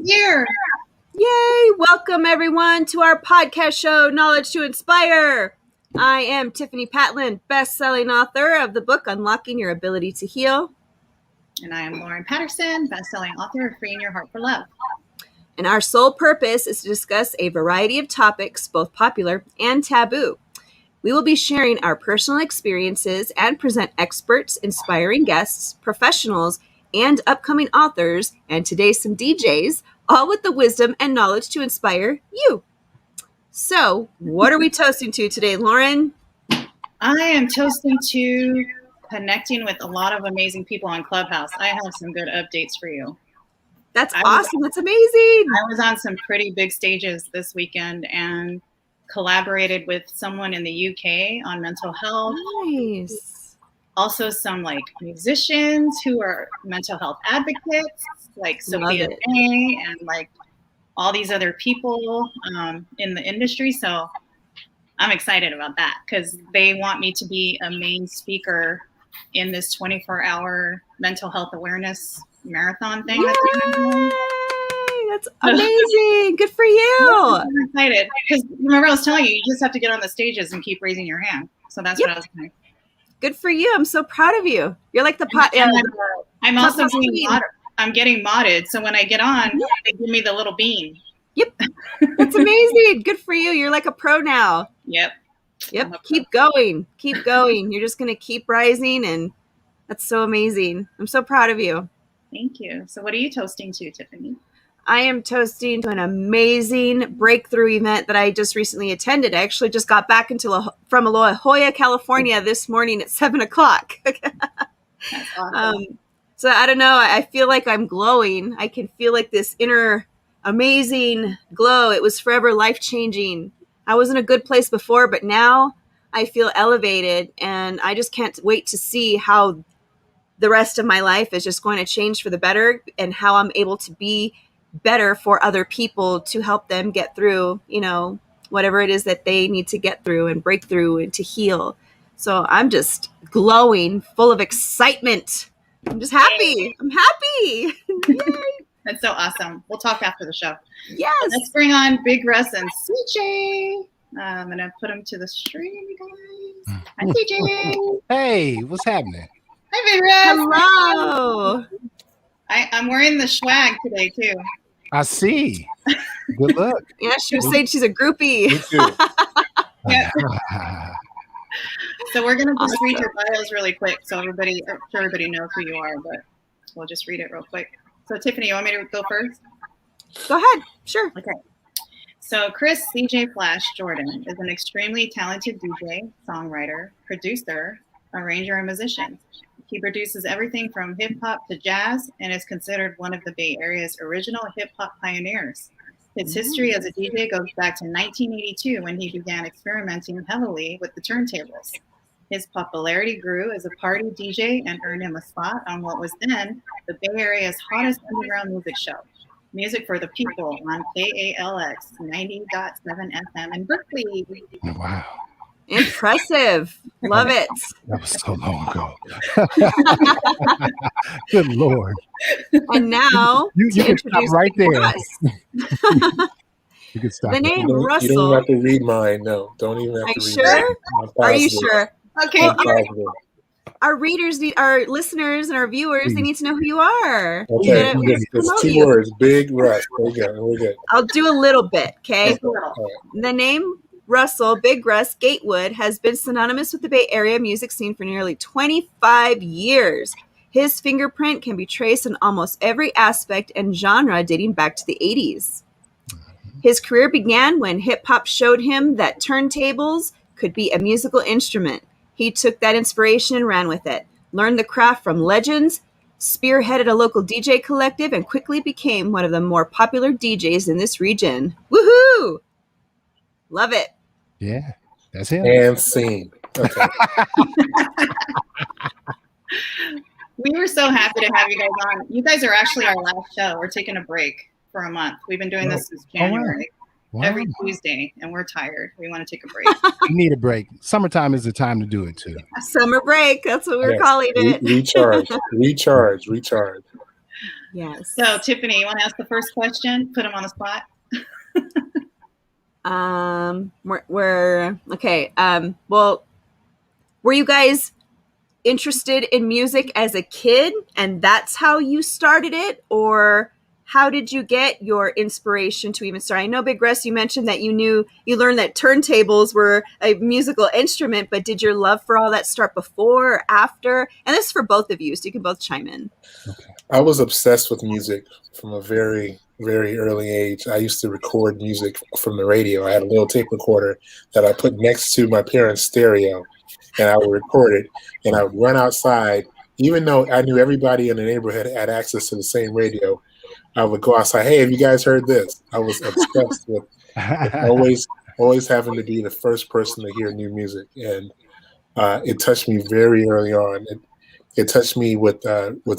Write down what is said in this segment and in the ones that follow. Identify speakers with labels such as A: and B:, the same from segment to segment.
A: here.
B: Yay! Welcome everyone to our podcast show, Knowledge to Inspire. I am Tiffany Patland, best-selling author of the book Unlocking Your Ability to Heal.
A: And I am Lauren Patterson, best-selling author of Freeing Your Heart for Love.
B: And our sole purpose is to discuss a variety of topics, both popular and taboo. We will be sharing our personal experiences and present experts, inspiring guests, professionals, and upcoming authors, and today some DJs, all with the wisdom and knowledge to inspire you. So, what are we toasting to today, Lauren?
A: I am toasting to connecting with a lot of amazing people on Clubhouse. I have some good updates for you.
B: That's awesome. That's amazing.
A: I was on some pretty big stages this weekend and collaborated with someone in the UK on mental health.
B: Nice.
A: Also some like musicians who are mental health advocates, like Sophia May and like all these other people in the industry. So I'm excited about that because they want me to be a main speaker in this 24-hour mental health awareness marathon thing.
B: That's amazing. Good for you.
A: I'm excited because remember I was telling you, you just have to get on the stages and keep raising your hand. So that's what I was saying.
B: Good for you. I'm so proud of you. You're like the pot.
A: I'm also I'm getting modded. So when I get on, they give me the little bean.
B: Yep. That's amazing. Good for you. You're like a pro now.
A: Yep.
B: Keep going. Keep going. You're just going to keep rising. And that's so amazing. I'm so proud of you.
A: Thank you. So what are you toasting to, Tiffany?
B: I am toasting to an amazing breakthrough event that I just recently attended. I actually just got back from La Jolla, California this morning at 7:00.
A: That's awesome.
B: So I don't know. I feel like I'm glowing. I can feel like this inner amazing glow. It was forever life-changing. I was in a good place before, but now I feel elevated, and I just can't wait to see how the rest of my life is just going to change for the better and how I'm able to be better for other people to help them get through, whatever it is that they need to get through and break through and to heal. So I'm just glowing, full of excitement. I'm just happy. I'm happy. Yay.
A: That's so awesome. We'll talk after the show.
B: Yes.
A: Let's bring on Big Russ and CJ. I'm going to put them to the stream, guys. Hi, CJ.
C: Hey, what's happening?
A: Hi, Big Russ.
B: Hello.
A: I'm wearing the swag today, too.
C: I see. Good luck.
B: Yeah, she was saying she's a groupie.
C: Me too.
A: Yeah. So we're going to just read your bios really quick so everybody knows who you are, but we'll just read it real quick. So Tiffany, you want me to go first?
B: Go ahead. Sure.
A: Okay. So Chris CJ Flash Jordan is an extremely talented DJ, songwriter, producer, arranger, and musician. He produces everything from hip-hop to jazz and is considered one of the Bay Area's original hip-hop pioneers. His history as a DJ goes back to 1982 when he began experimenting heavily with the turntables. His popularity grew as a party DJ and earned him a spot on what was then the Bay Area's hottest underground music show, Music for the People on KALX 90.7 FM in Berkeley.
C: Wow.
B: Impressive. Love it.
C: That was so long ago. Good Lord.
B: And now
C: you can stop right there. You can stop.
B: The name Russell.
D: You don't have to read mine. No, don't even have to read
B: sure?
D: mine.
B: Are you sure?
A: Okay.
B: Our readers our listeners and our viewers, they need to know who you are.
D: Okay. It's 2 words. Big Russ. There we go.
B: I'll do a little bit, okay? The name Russell, Big Russ, Gatewood, has been synonymous with the Bay Area music scene for nearly 25 years. His fingerprint can be traced in almost every aspect and genre dating back to the 80s. His career began when hip-hop showed him that turntables could be a musical instrument. He took that inspiration and ran with it, learned the craft from legends, spearheaded a local DJ collective, and quickly became one of the more popular DJs in this region. Woohoo! Love it.
C: Yeah, that's him.
D: And scene. Okay.
A: We were so happy to have you guys on. You guys are actually our last show. We're taking a break for a month. We've been doing this since January.
C: Wow.
A: Every Tuesday, and we're tired. We want to take a break.
C: You need a break. Summertime is the time to do it too.
B: Summer break. That's what we're calling it.
D: Recharge.
B: Yes.
A: So, Tiffany, you want to ask the first question? Put him on the spot.
B: We're okay. Well, were you guys interested in music as a kid, and that's how you started it, or how did you get your inspiration to even start? I know, Big Russ, you mentioned that you learned that turntables were a musical instrument, but did your love for all that start before or after? And this is for both of you, so you can both chime in.
C: Okay.
D: I was obsessed with music from a very, very early age. I used to record music from the radio. I had a little tape recorder that I put next to my parents' stereo, and I would record it, and I would run outside. Even though I knew everybody in the neighborhood had access to the same radio, I would go outside. Hey, have you guys heard this? I was obsessed with always having to be the first person to hear new music, and it touched me very early on. It touched me with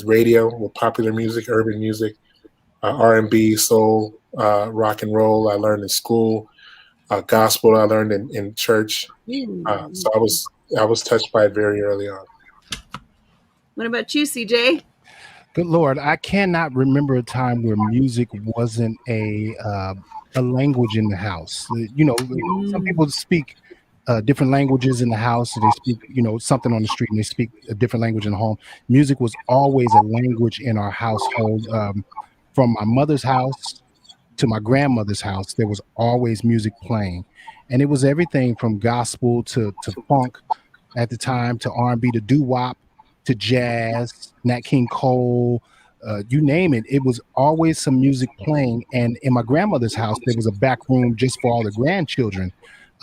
D: radio, with popular music, urban music, R&B, soul, rock and roll. I learned in school, gospel. I learned in church. So I was touched by it very early on.
B: What about you, CJ?
C: Good Lord, I cannot remember a time where music wasn't a language in the house. You know, some people speak different languages in the house. So they speak, you know, something on the street, and they speak a different language in the home. Music was always a language in our household. From my mother's house to my grandmother's house, there was always music playing, and it was everything from gospel to funk at the time, to R&B, to doo-wop, to jazz, Nat King Cole, you name it. It was always some music playing. And in my grandmother's house, there was a back room just for all the grandchildren.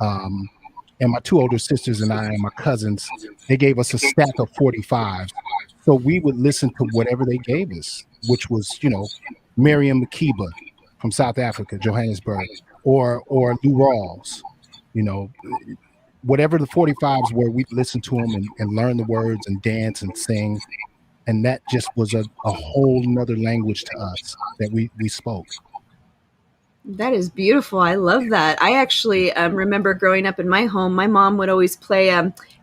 C: And my two older sisters and I and my cousins, they gave us a stack of 45s. So we would listen to whatever they gave us, which was, you know, Miriam Makeba from South Africa, Johannesburg, or Lou Rawls, you know, whatever the 45s were, we'd listen to them and learn the words and dance and sing. And that just was a whole nother language to us that we spoke.
B: That is beautiful. I love that. I actually remember growing up in my home, my mom would always play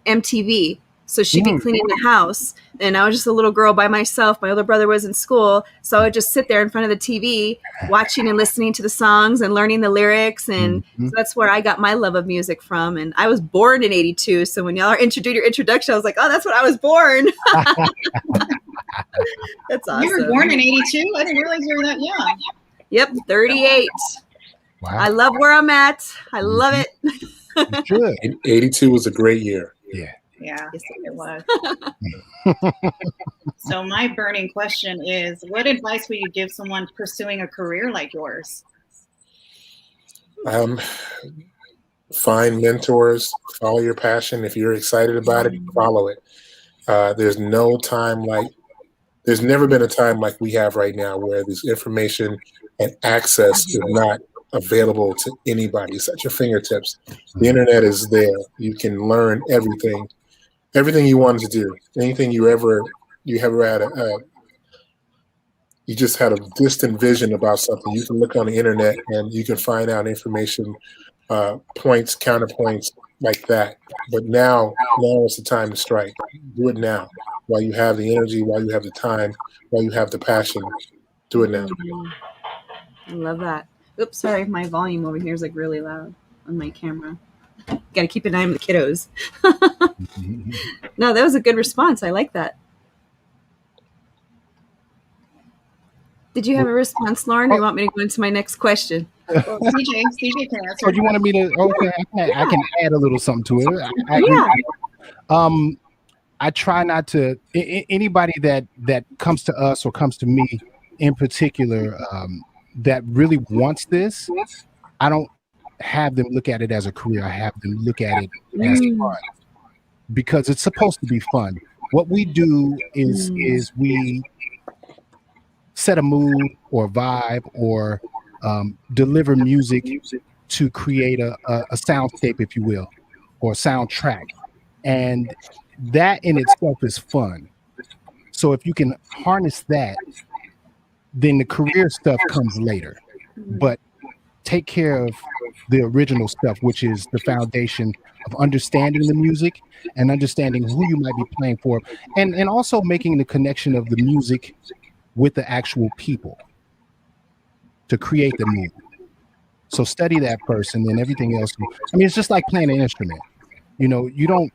B: MTV. So she'd be cleaning the house, and I was just a little girl by myself. My older brother was in school. So I would just sit there in front of the TV, watching and listening to the songs and learning the lyrics. And so that's where I got my love of music from. And I was born in 82. So when y'all are introduced your introduction, I was like, oh, that's when I was born. That's awesome.
A: You were born in 82? I didn't realize you were that young.
B: Yep, 38.
C: Wow.
B: I love where I'm at. I love it.
C: Good.
D: 82 was a great year.
C: Yeah.
A: Yeah, it was. So my burning question is, what advice would you give someone pursuing a career like yours?
D: Find mentors, follow your passion. If you're excited about it, follow it. There's never been a time like we have right now where this information and access is not available to anybody. It's at your fingertips. The internet is there. You can learn everything you wanted to do, anything you ever had you just had a distant vision about something. You can look on the internet and you can find out information, points, counterpoints like that. But now is the time to strike. Do it now, while you have the energy, while you have the time, while you have the passion. Do it now.
B: I love that. Oops, sorry, my volume over here is like really loud on my camera. Got to keep an eye on the kiddos. No, that was a good response. I like that. Did you have a response, Lauren, or you want me to go into my next question?
A: Well, CJ can answer.
C: So you wanted me to? Okay, I can add a little something to it. I try not to. Anybody that comes to us or comes to me in particular that really wants this, I don't have them look at it as a career. I have them look at it as fun, because it's supposed to be fun. What we do is we set a mood or vibe or deliver music to create a soundscape, if you will, or a soundtrack. And that in itself is fun. So if you can harness that, then the career stuff comes later. But take care of the original stuff, which is the foundation of understanding the music and understanding who you might be playing for, and also making the connection of the music with the actual people to create the mood. So study that person, and everything else. I mean, it's just like playing an instrument. You know, you don't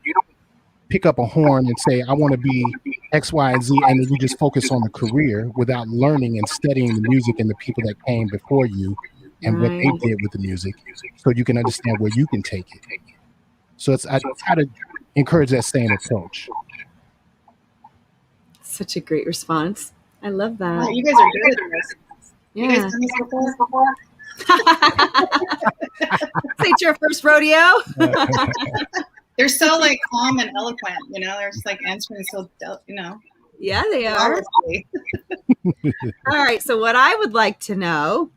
C: pick up a horn and say, I want to be X, Y, and Z, and then you just focus on the career without learning and studying the music and the people that came before you and what they did with the music, so you can understand where you can take it. So I try to encourage that same approach.
B: Such a great response. I love that.
A: Wow, you guys are good at this.
B: Yeah.
A: You guys done this before?
B: It's your first rodeo.
A: They're so like calm and eloquent, you know. They're just like answering so, you know.
B: Yeah, they are. All right. So what I would like to know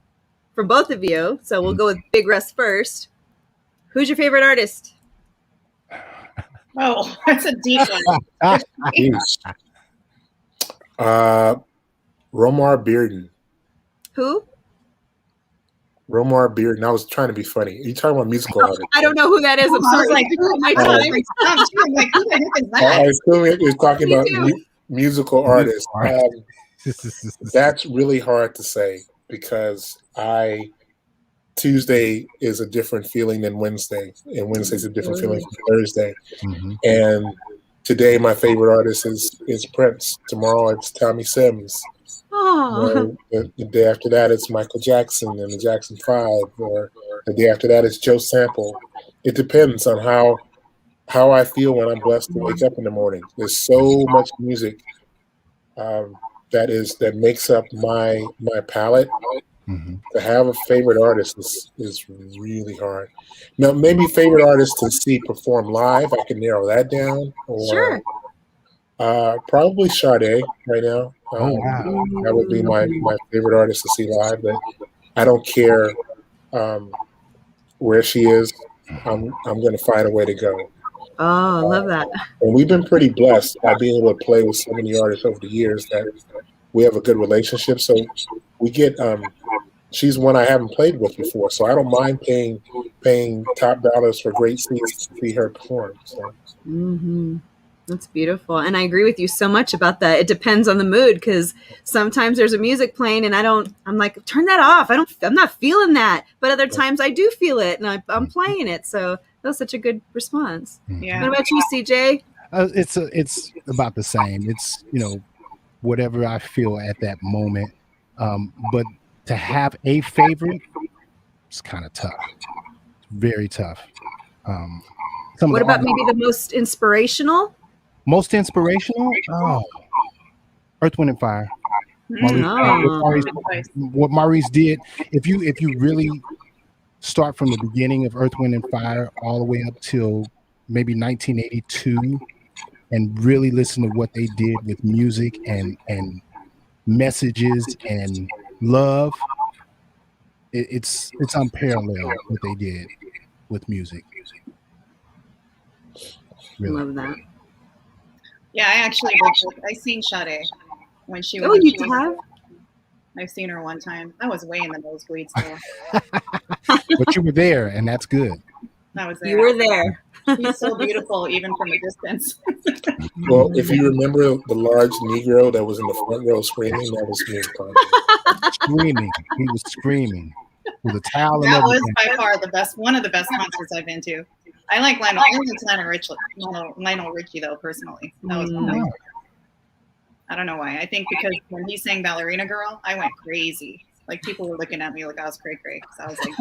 B: from both of you, so we'll go with Big Russ first. Who's your favorite artist?
A: Oh, that's a deep one.
D: Romar Bearden.
B: Who?
D: Romar Bearden. I was trying to be funny. Are you talking about musical artists?
B: I don't know who that is. I'm sorry.
A: Like,
B: my time.
A: I'm like, who the heck is that?
D: I assume you're talking about musical artists. That's really hard to say because Tuesday is a different feeling than Wednesday, and Wednesday's a different feeling from Thursday. Mm-hmm. And today, my favorite artist is Prince. Tomorrow, it's Tommy Sims. The day after that, it's Michael Jackson and the Jackson 5, or the day after that, it's Joe Sample. It depends on how I feel when I'm blessed to wake up in the morning. There's so much music that makes up my palette. Mm-hmm. To have a favorite artist is really hard. Now, maybe favorite artist to see perform live, I can narrow that down. Or,
B: sure.
D: Probably Sade right now. That would be my favorite artist to see live. But I don't care where she is. I'm going to find a way to go.
B: Oh, I love that.
D: And we've been pretty blessed by being able to play with so many artists over the years that we have a good relationship. So we get she's one I haven't played with before, so I don't mind paying top dollars for great seats to see her perform. So.
B: Mm-hmm. That's beautiful, and I agree with you so much about that. It depends on the mood because sometimes there's a music playing, and I'm like, turn that off. I'm not feeling that, but other times I do feel it, and I'm playing it. So that was such a good response.
A: Yeah.
B: What about you, CJ?
C: It's about the same. It's whatever I feel at that moment, but to have a favorite, it's kind of tough. It's very tough.
B: What about maybe the most inspirational?
C: Most inspirational? Oh, Earth, Wind, and Fire. What Maurice did. If you really start from the beginning of Earth, Wind, and Fire all the way up till maybe 1982, and really listen to what they did with music and messages and love, it's unparalleled what they did with music.
B: Really. Love that.
A: Yeah, I seen Sade when she was.
B: Oh, you have?
A: I've seen her one time. I was way in the nosebleeds though.
C: But you were there, and that's good.
A: I was there.
B: You were there.
A: She's so beautiful, even from a distance.
D: Well, if you remember the large Negro that was in the front row screaming, that was me.
C: Screaming. He was screaming with a towel and
A: that
C: everything.
A: Was by far one of the best concerts I've been to. I like Lionel Richie though, personally. That was nice. I don't know why. I think because when he sang Ballerina Girl, I went crazy. Like people were looking at me like I was cray. So I was like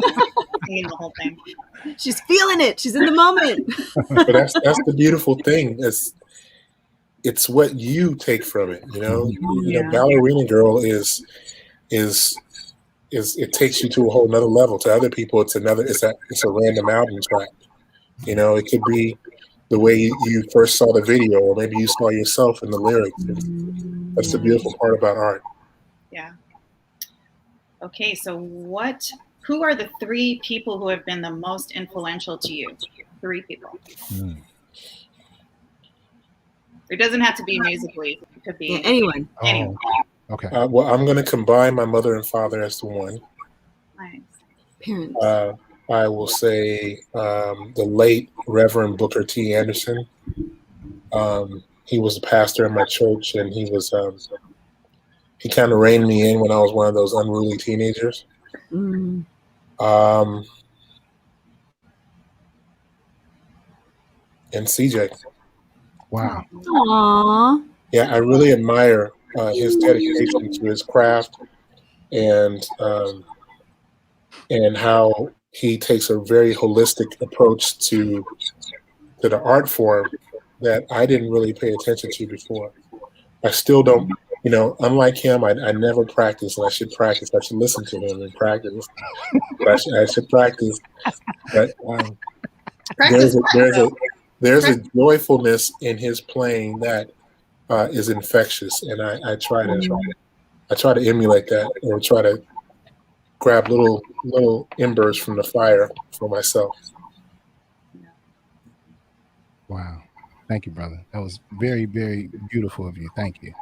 A: singing the whole thing.
B: She's feeling it. She's in the moment.
D: But that's the beautiful thing. It's what you take from it. You know, Ballerina Girl is it takes you to a whole nother level. To other people, it's a random album track. You know, it could be the way you first saw the video, or maybe you saw yourself in the lyrics. That's the beautiful part about art.
A: Yeah. Okay, so who are the 3 people who have been the most influential to you? 3 people. It doesn't have to be musically. It could be
B: anyone.
A: Anyone.
C: Okay.
D: Well, I'm going to combine my mother and father as the one.
A: Nice.
B: Parents.
D: I will say the late Reverend Booker T. Anderson. He was a pastor in my church, and he he kind of reined me in when I was one of those unruly teenagers.
B: Mm.
D: And CJ.
C: Wow.
B: Aww.
D: Yeah, I really admire his dedication to his craft and how he takes a very holistic approach to the art form that I didn't really pay attention to before. I still don't, unlike him, I never practice, and I should practice. I should listen to him and practice. But I should practice. But
A: Practice.
D: there's a joyfulness in his playing that is infectious, and I try to emulate that, or try to grab little embers from the fire for myself.
C: Wow. Thank you, brother. That was very, very beautiful of you. Thank you.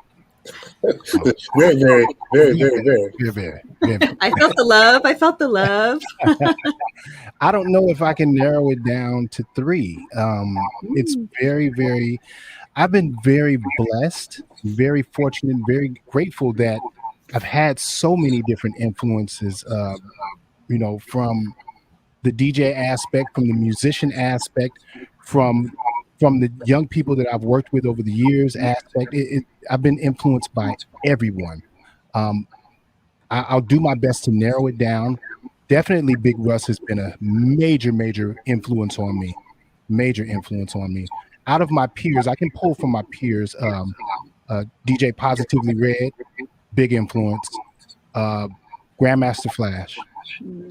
D: Very, very, very, very, very.
C: Very, very.
B: I felt the love.
C: I don't know if I can narrow it down to 3. It's very, very, I've been very blessed, very fortunate, very grateful that I've had so many different influences, from the DJ aspect, from the musician aspect, from the young people that I've worked with over the years aspect. I've been influenced by everyone. I'll do my best to narrow it down. Definitely Big Russ has been a major, major influence on me. Major influence on me. Out of my peers, I can pull from my peers, DJ Positively Red, big influence. Grandmaster Flash,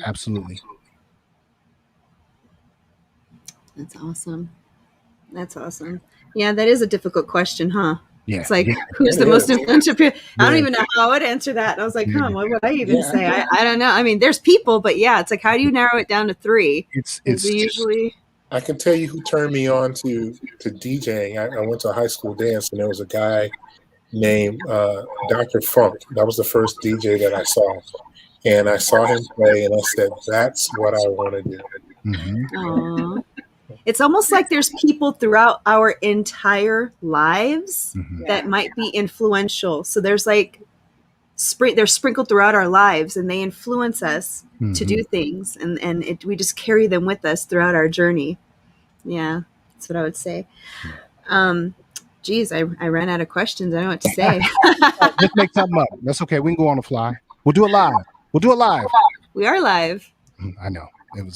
C: absolutely.
B: That's awesome. That's awesome. Yeah, that is a difficult question, huh?
C: Yeah.
B: It's like, who's the most influential? I don't even know how I would answer that. And I was like, what would I even say? I don't know. I mean, there's people, but yeah, it's like, how do you narrow it down to 3?
C: It's
B: usually.
D: I can tell you who turned me on to DJing. I went to a high school dance, and there was a guy named Dr. Funk. That was the first DJ that I saw. And I saw him play, and I said, that's what I want to do.
B: Mm-hmm. It's almost like there's people throughout our entire lives that might be influential. So there's like they're sprinkled throughout our lives, and they influence us to do things, and we just carry them with us throughout our journey. Yeah, that's what I would say. Geez, I ran out of questions. I don't know what to say.
C: Let's make something up. That's okay. We can go on the fly. We'll do it live. We
B: are live.
C: I know.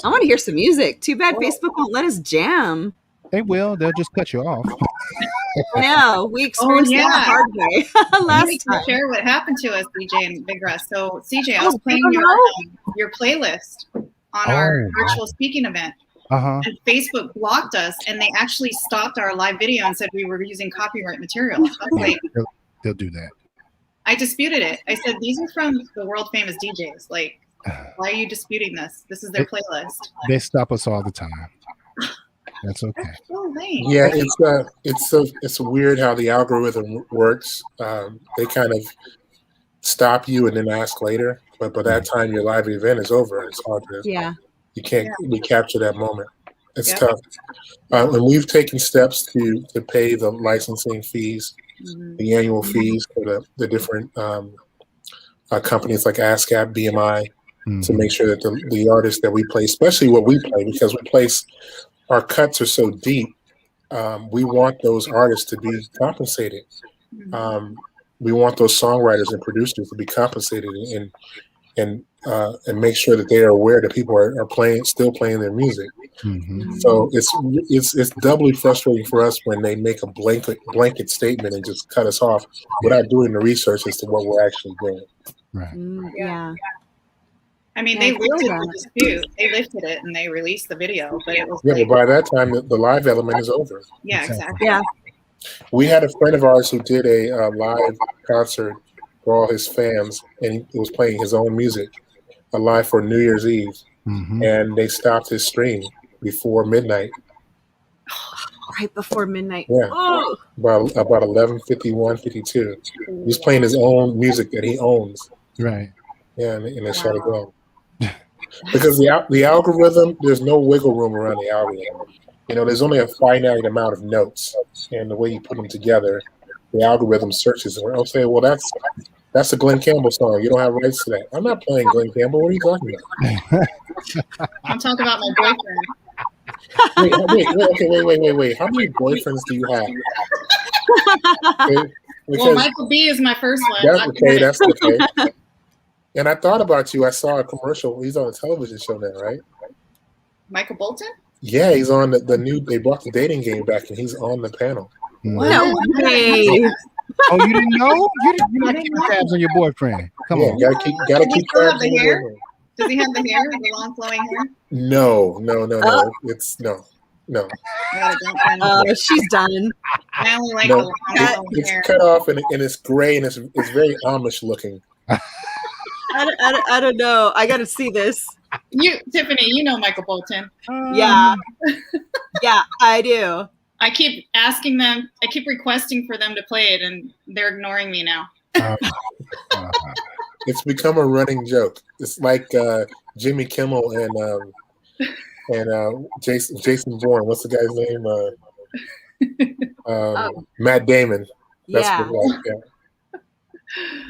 B: I want to hear some music. Too bad Facebook won't let us jam.
C: They will. They'll just cut you off.
B: No, we experienced that the hard way last time.
A: Share what happened to us, CJ and Big Russ. So, CJ, I was playing your playlist on our virtual speaking event. And Facebook blocked us, and they actually stopped our live video and said we were using copyright material.
C: They'll do that. I
A: disputed it. I said, these are from the world famous DJs. Like, why are you disputing this? This is their playlist.
C: They stop us all the time. That's okay.
A: That's so lame.
D: Yeah, it's weird how the algorithm works. They kind of stop you and then ask later, but by that time your live event is over. It's hard to.
B: Yeah.
D: You can't recapture that moment. It's tough. And we've taken steps to pay the licensing fees, the annual fees for the different companies like ASCAP, BMI, to make sure that the artists that we play, especially what we play, because our cuts are so deep, we want those artists to be compensated. We want those songwriters and producers to be compensated and make sure that they are aware that people are still playing their music. So it's doubly frustrating for us when they make a blanket statement and just cut us off without doing the research as to what we're actually doing.
C: Right.
B: Yeah.
A: I mean, they lifted the dispute. They lifted it and they released the video, but it was
D: but by that time the live element is over.
A: Yeah, exactly.
B: Yeah.
D: We had a friend of ours who did a live concert for all his fans, and he was playing his own music live for New Year's Eve, and they stopped his stream before midnight.
B: Right before midnight.
D: Yeah. Oh. About 11:51, 52. He was playing his own music that he owns.
C: Right.
D: Yeah, and they shut it down. Because the algorithm, there's no wiggle room around the algorithm. There's only a finite amount of notes, and the way you put them together, the algorithm searches and will say, well, That's a Glenn Campbell song. You don't have rights to that. I'm not playing Glenn Campbell. What are you talking about?
A: I'm talking about my boyfriend.
D: Wait. How many boyfriends do you have? Okay,
A: Well, Michael B is my first one.
D: That's okay. And I thought about you. I saw a commercial. He's on a television show now, right?
A: Michael Bolton?
D: Yeah, he's on the new. They brought the dating game back, and he's on the panel.
B: No way.
C: Oh, you didn't know? You didn't keep tabs on your boyfriend. Come on.
D: Gotta keep tabs on your boyfriend.
A: Does he have the hair, the long flowing hair?
D: No. It's no.
B: Oh, she's done.
A: I only like the long flowing
D: it's
A: hair.
D: cut off and it's gray and it's very Amish looking.
B: I don't know. I got to see this.
A: Tiffany, you know Michael Bolton.
B: Yeah. Yeah, I do.
A: I keep asking them. I keep requesting for them to play it, and they're ignoring me now.
D: It's become a running joke. It's like Jimmy Kimmel and Jason Bourne. What's the guy's name? Matt Damon. That's
B: Yeah.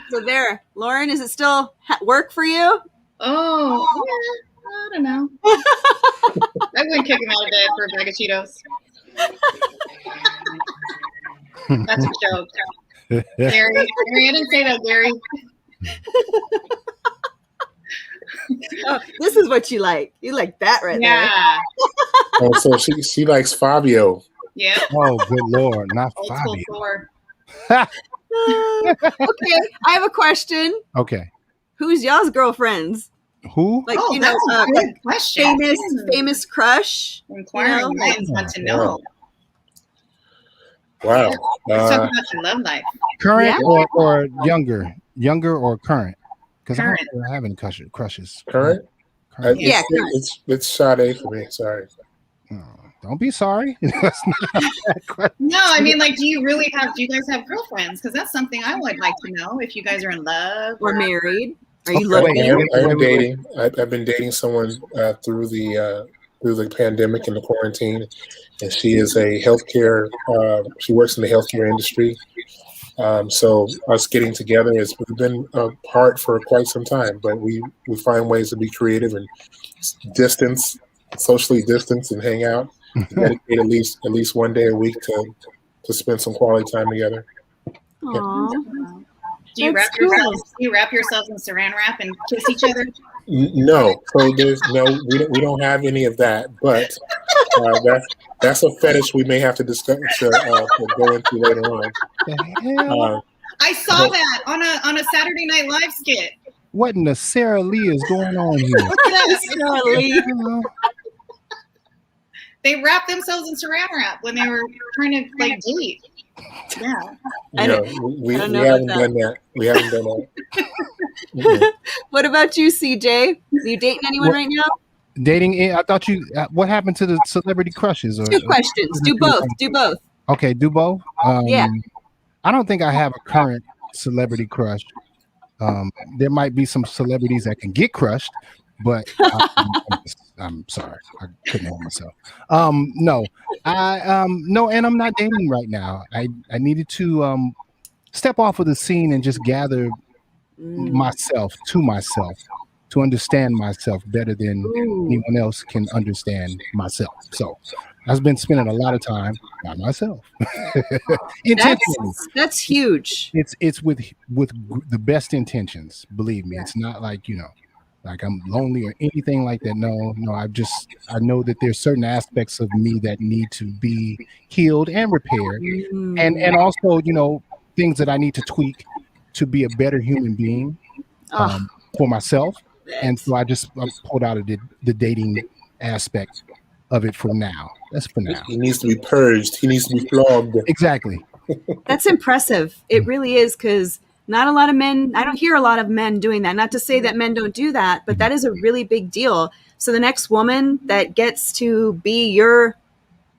B: So there, Lauren, is it still work for you?
A: Oh, yeah, I don't know. I wouldn't kick him out of bed for a bag of Cheetos. That's a joke. Gary, I didn't say that, Gary.
B: Oh, this is what you like. You like that right there.
D: Oh, so she likes Fabio.
A: Yeah.
C: Oh, good Lord, not
A: Old
C: Fabio.
A: school Thor.
B: Okay, I have a question.
C: Okay.
B: Who's y'all's girlfriends?
C: Who?
B: Like,
A: Oh, that's a good question.
B: famous crush.
A: Inquiring minds want to know.
D: Wow.
A: Let's talk about your love life.
C: Current or younger? Younger or current? Because I don't have any crushes.
D: Current?
C: Current.
D: It's Sade for me. Sorry.
C: Don't be sorry.
A: No, I mean, like, do you guys have girlfriends? Because that's something I would like to know. If you guys are in love
B: or married. Are you
D: looking?
B: looking?
D: I am dating. I've been dating someone through the pandemic and the quarantine, and she is a healthcare. She works in the healthcare industry. So us getting together has been hard for quite some time, but we find ways to be creative and socially distance, and hang out. Dedicate at least one day a week to spend some quality time together.
B: Aww.
A: Do you wrap yourselves in saran wrap and kiss each other?
D: No, so we don't have any of that, but that's a fetish we may have to discuss to go into later on.
A: I saw that on a Saturday Night Live skit.
C: What in the Sarah Lee is going on here?
B: Sarah Lee.
A: They wrapped themselves in saran wrap when they were trying to date. Yeah.
D: We haven't done that. We haven't done that. Mm-hmm.
B: What about you, CJ? Are you dating anyone right now?
C: Dating? I thought you. What happened to the celebrity crushes?
B: Two questions. Do both.
C: Okay, do both.
B: Yeah.
C: I don't think I have a current celebrity crush. There might be some celebrities that can get crushed, but I'm sorry, I couldn't help myself. No, and I'm not dating right now. I needed to step off of the scene and just gather myself to understand myself better than anyone else can understand myself. So I've been spending a lot of time by myself.
B: That's huge.
C: It's with the best intentions. Believe me, it's not like like I'm lonely or anything like that. No. I know that there's certain aspects of me that need to be healed and repaired, and also things that I need to tweak to be a better human being for myself. And so I pulled out of the dating aspect of it for now. That's for now.
D: He needs to be purged. He needs to be flogged.
C: Exactly.
B: That's impressive. It really is, because not a lot of men, I don't hear a lot of men doing that. Not to say that men don't do that, but that is a really big deal. So the next woman that gets to be your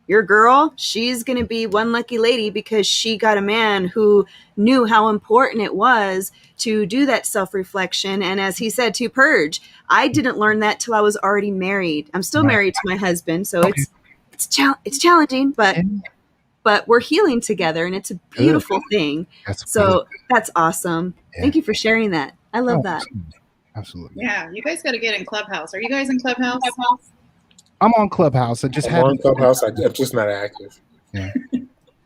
B: girl, she's going to be one lucky lady because she got a man who knew how important it was to do that self-reflection. And as he said, to purge. I didn't learn that till I was already married. I'm still married to my husband. So it's challenging, but but we're healing together, and it's a beautiful thing. That's awesome. Yeah. Thank you for sharing that. I love that.
C: Absolutely.
A: Yeah, you guys got to get in Clubhouse. Are you guys in Clubhouse?
C: I'm on Clubhouse. I'm
D: on Clubhouse. I'm just not active.
C: Yeah.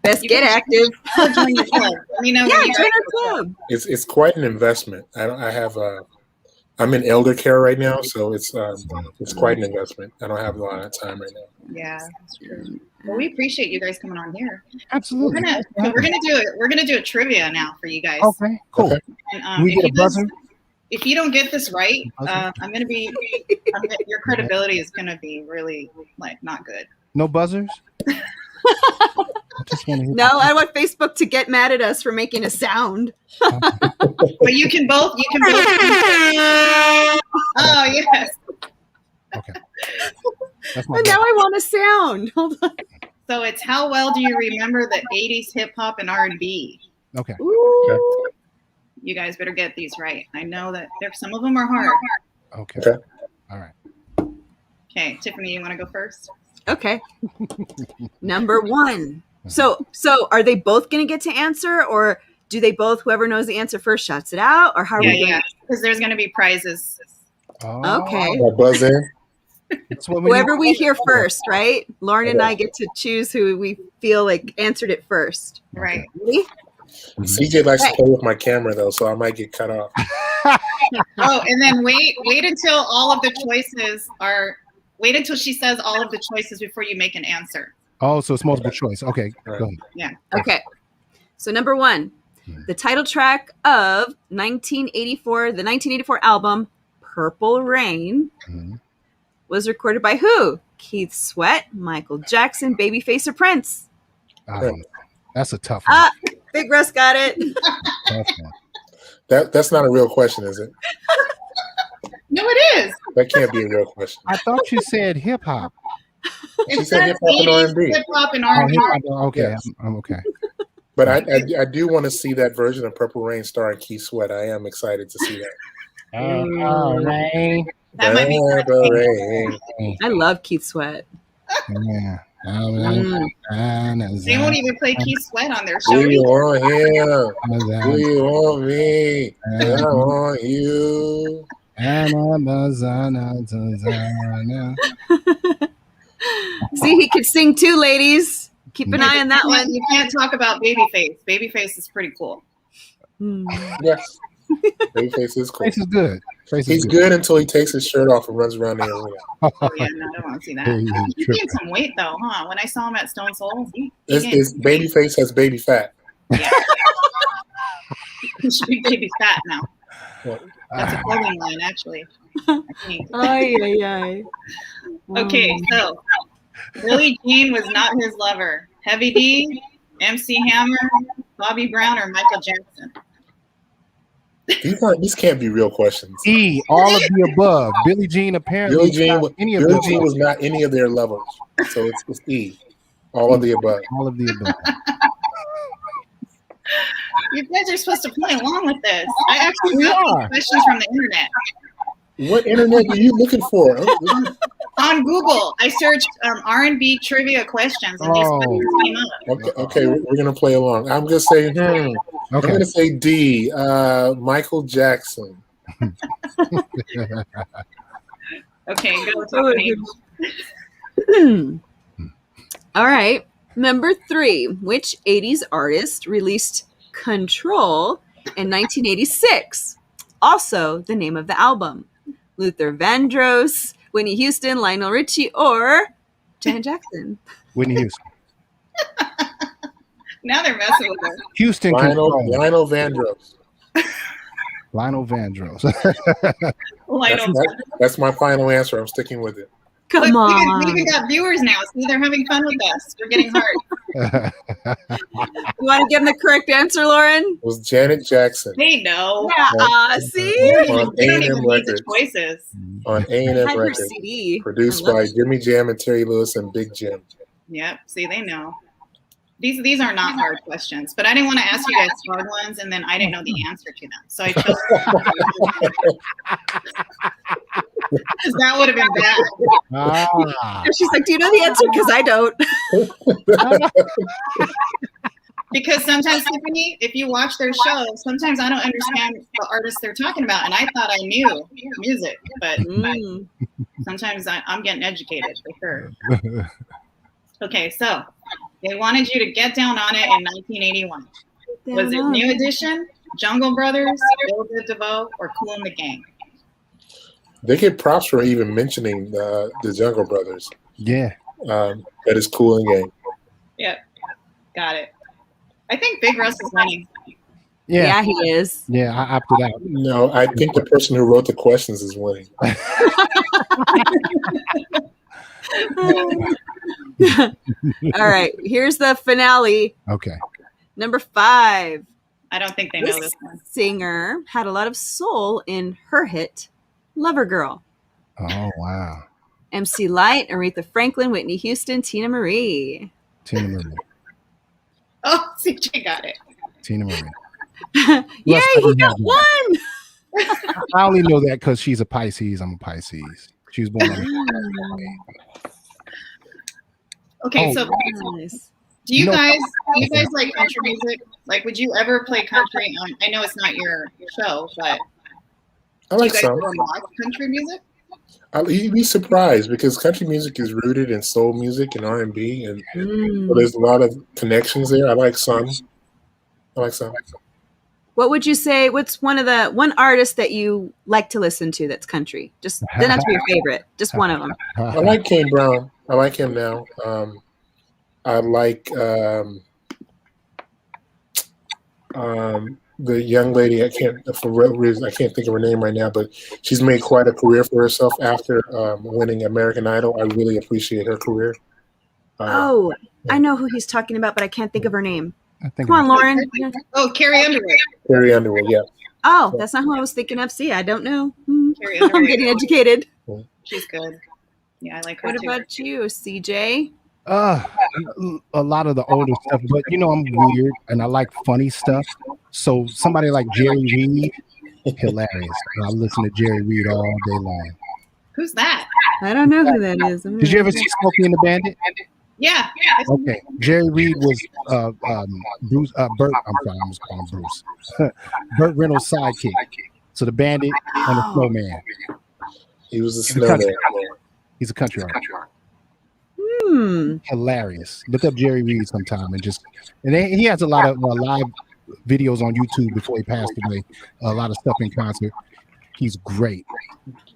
B: Best get active.
A: Join the club. Let me know.
B: Yeah, join our club.
D: It's quite an investment. I'm in elder care right now, so it's quite an investment. I don't have a lot of time right now.
A: Yeah, that's true. Well, we appreciate you guys coming on here.
C: Absolutely.
A: We're gonna do a trivia now for you guys.
C: Okay, cool.
A: And,
C: we get a buzzer.
A: If you don't get this right, your credibility is gonna be really not good.
C: No buzzers.
B: I want Facebook to get mad at us for making a sound.
A: But you can both. Oh yes.
C: Okay.
B: And now I want a sound. Hold on.
A: So it's how well do you remember the 80s hip hop and R&B?
C: Okay.
A: You guys better get these right. I know that some of them are hard.
C: Okay. All right.
A: Okay, Tiffany, you want to go first?
B: Okay. Number 1. So are they both going to get to answer, or do they both, whoever knows the answer first shouts it out, or how are we doing?
A: Yeah, because there's going to be prizes.
B: Okay.
D: Buzz in.
B: Whoever we hear first, right? Lauren and I get to choose who we feel like answered it first.
A: Right.
B: Ready?
D: CJ likes to play with my camera though, so I might get cut off.
A: And then wait until all of the choices are. Wait until she says all of the choices before you make an answer.
C: Oh, so it's multiple choice. Okay, go ahead.
A: Yeah.
B: Okay. So number 1, the title track of the 1984 album Purple Rain was recorded by who? Keith Sweat, Michael Jackson, Babyface, or Prince?
C: That's a tough one.
B: Big Russ got it.
D: That's not a real question, is it?
A: No, it is.
D: That can't be a real question.
C: I thought you said hip hop.
D: She said hip hop and R&B.
A: Hip hop and R&B.
C: Okay, yes. I'm okay.
D: But I do want to see that version of Purple Rain starring Keith Sweat. I am excited to see that.
C: Rain.
A: That might be
D: rain.
B: I love Keith Sweat.
C: Yeah.
A: They won't even play Keith Sweat on their show.
D: Do you want him? Do you want me? I want you.
B: See, he could sing too, ladies. Keep an eye on that one.
A: You can't talk about Babyface. Babyface is pretty cool.
D: Yes. Babyface is cool.
C: Face is good.
D: He's good until he takes his shirt off and runs around the arena.
A: Oh, yeah, no, I don't want to see that. He gained some weight, though, huh? When I saw him at Stone Soul,
D: Babyface has baby fat.
A: Yeah. He should be baby fat now. That's a clothing line, actually. Okay, so Billie Jean was not his lover. Heavy D, MC Hammer, Bobby Brown, or Michael Jackson?
D: These can't be real questions.
C: All of the above. Billie Jean apparently.
D: Billie Jean was not any of their lovers, so it's E. All of the above.
C: All of the above.
A: You guys are supposed to play along with this. I actually got these questions from the internet.
D: What internet are you looking for?
A: On Google, I searched R&B trivia questions, and these questions came up.
D: Okay, we're gonna play along. I'm gonna say, I'm gonna say D. Michael Jackson.
A: Okay, go Tiffany.
B: All right. Number 3. Which 80s artist released Control in 1986? Also, the name of the album. Luther Vandross, Whitney Houston, Lionel Richie, or Janet Jackson?
C: Whitney Houston.
A: Now they're messing with us.
C: Houston
D: Lionel Vandross.
C: Lionel Vandross.
D: That's my final answer. I'm sticking with it.
B: Come on.
A: We even got viewers now. See, they're having fun with us. We're getting hard.
B: You want to give them the correct answer, Lauren?
D: It was Janet Jackson.
A: They know.
B: Yeah, see?
D: On A&M Records.
A: Choices.
D: On A&M Records.
B: CD.
D: Produced by Jimmy Jam and Terry Lewis and Big Jim.
A: Yep. See, they know. These are not hard questions, but I didn't want to ask you guys hard ones, and then I didn't know the answer to them. So I chose. That would have been bad.
C: Ah.
B: She's like, do you know the answer? Because I don't.
A: Because sometimes, Tiffany, if you watch their shows, sometimes I don't understand the artists they're talking about, and I thought I knew music, but sometimes I'm getting educated for sure. Okay, so they wanted you to get down on it in 1981. Was it New Edition, Jungle Brothers, Bill DeVoe, or Kool and the Gang?
D: They get props for even mentioning the Jungle Brothers.
C: Yeah.
D: That is Kool and Gang.
A: Yep, got it. I think Big Russ is winning.
B: Yeah, he is.
C: Yeah, I opted out.
D: No, I think the person who wrote the questions is winning.
B: All right, here's the finale.
C: Okay.
B: Number 5.
A: I don't think they know this one.
B: Singer had a lot of soul in her hit, Lover Girl.
C: Oh, wow.
B: MC Lyte, Aretha Franklin, Whitney Houston, Tina Marie.
C: Tina Marie.
A: Oh, CJ got it.
C: Tina Marie.
B: Yay, he got one.
C: I only know that because she's a Pisces. I'm a Pisces. She was born on
A: Okay, so
B: Nice.
A: do you guys like country music? Like, would you ever play country? I know it's not your show, but
D: I like
A: do you guys
D: some.
A: ever watch country music?
D: You'd be surprised because country music is rooted in soul music and R&B, and so there's a lot of connections there. I like some.
B: What would you say? What's one artist that you like to listen to that's country? Just doesn't have to be your favorite. Just one of them.
D: I like Kane Brown. I like him now. I like the young lady. I can't think of her name right now, but she's made quite a career for herself after winning American Idol. I really appreciate her career.
B: I know who he's talking about, but I can't think of her name.
C: Come
B: on, Lauren.
A: Oh, Carrie Underwood.
D: Carrie Underwood, yeah.
B: Oh, that's not who I was thinking of. See, I don't know.
A: Carrie
B: I'm
A: Underwood.
B: getting educated.
A: She's good. Yeah, I like her
B: What
A: too.
B: about you, CJ?
C: A lot of the older stuff, but I'm weird and I like funny stuff. So somebody like Jerry Reed, hilarious. I listen to Jerry Reed all day long.
A: Who's that?
B: I don't know who that is.
C: Did you ever see Smokey and the Bandit?
A: Yeah.
C: Okay. Jerry Reed was Bruce Burt. I'm sorry, I'm just calling him Bruce. Burt Reynolds' sidekick. So the Bandit and the Snowman.
D: He was a snowman.
C: He's a country artist. Hilarious. Look up Jerry Reed sometime and he has a lot of live videos on YouTube before he passed away. A lot of stuff in concert. He's great.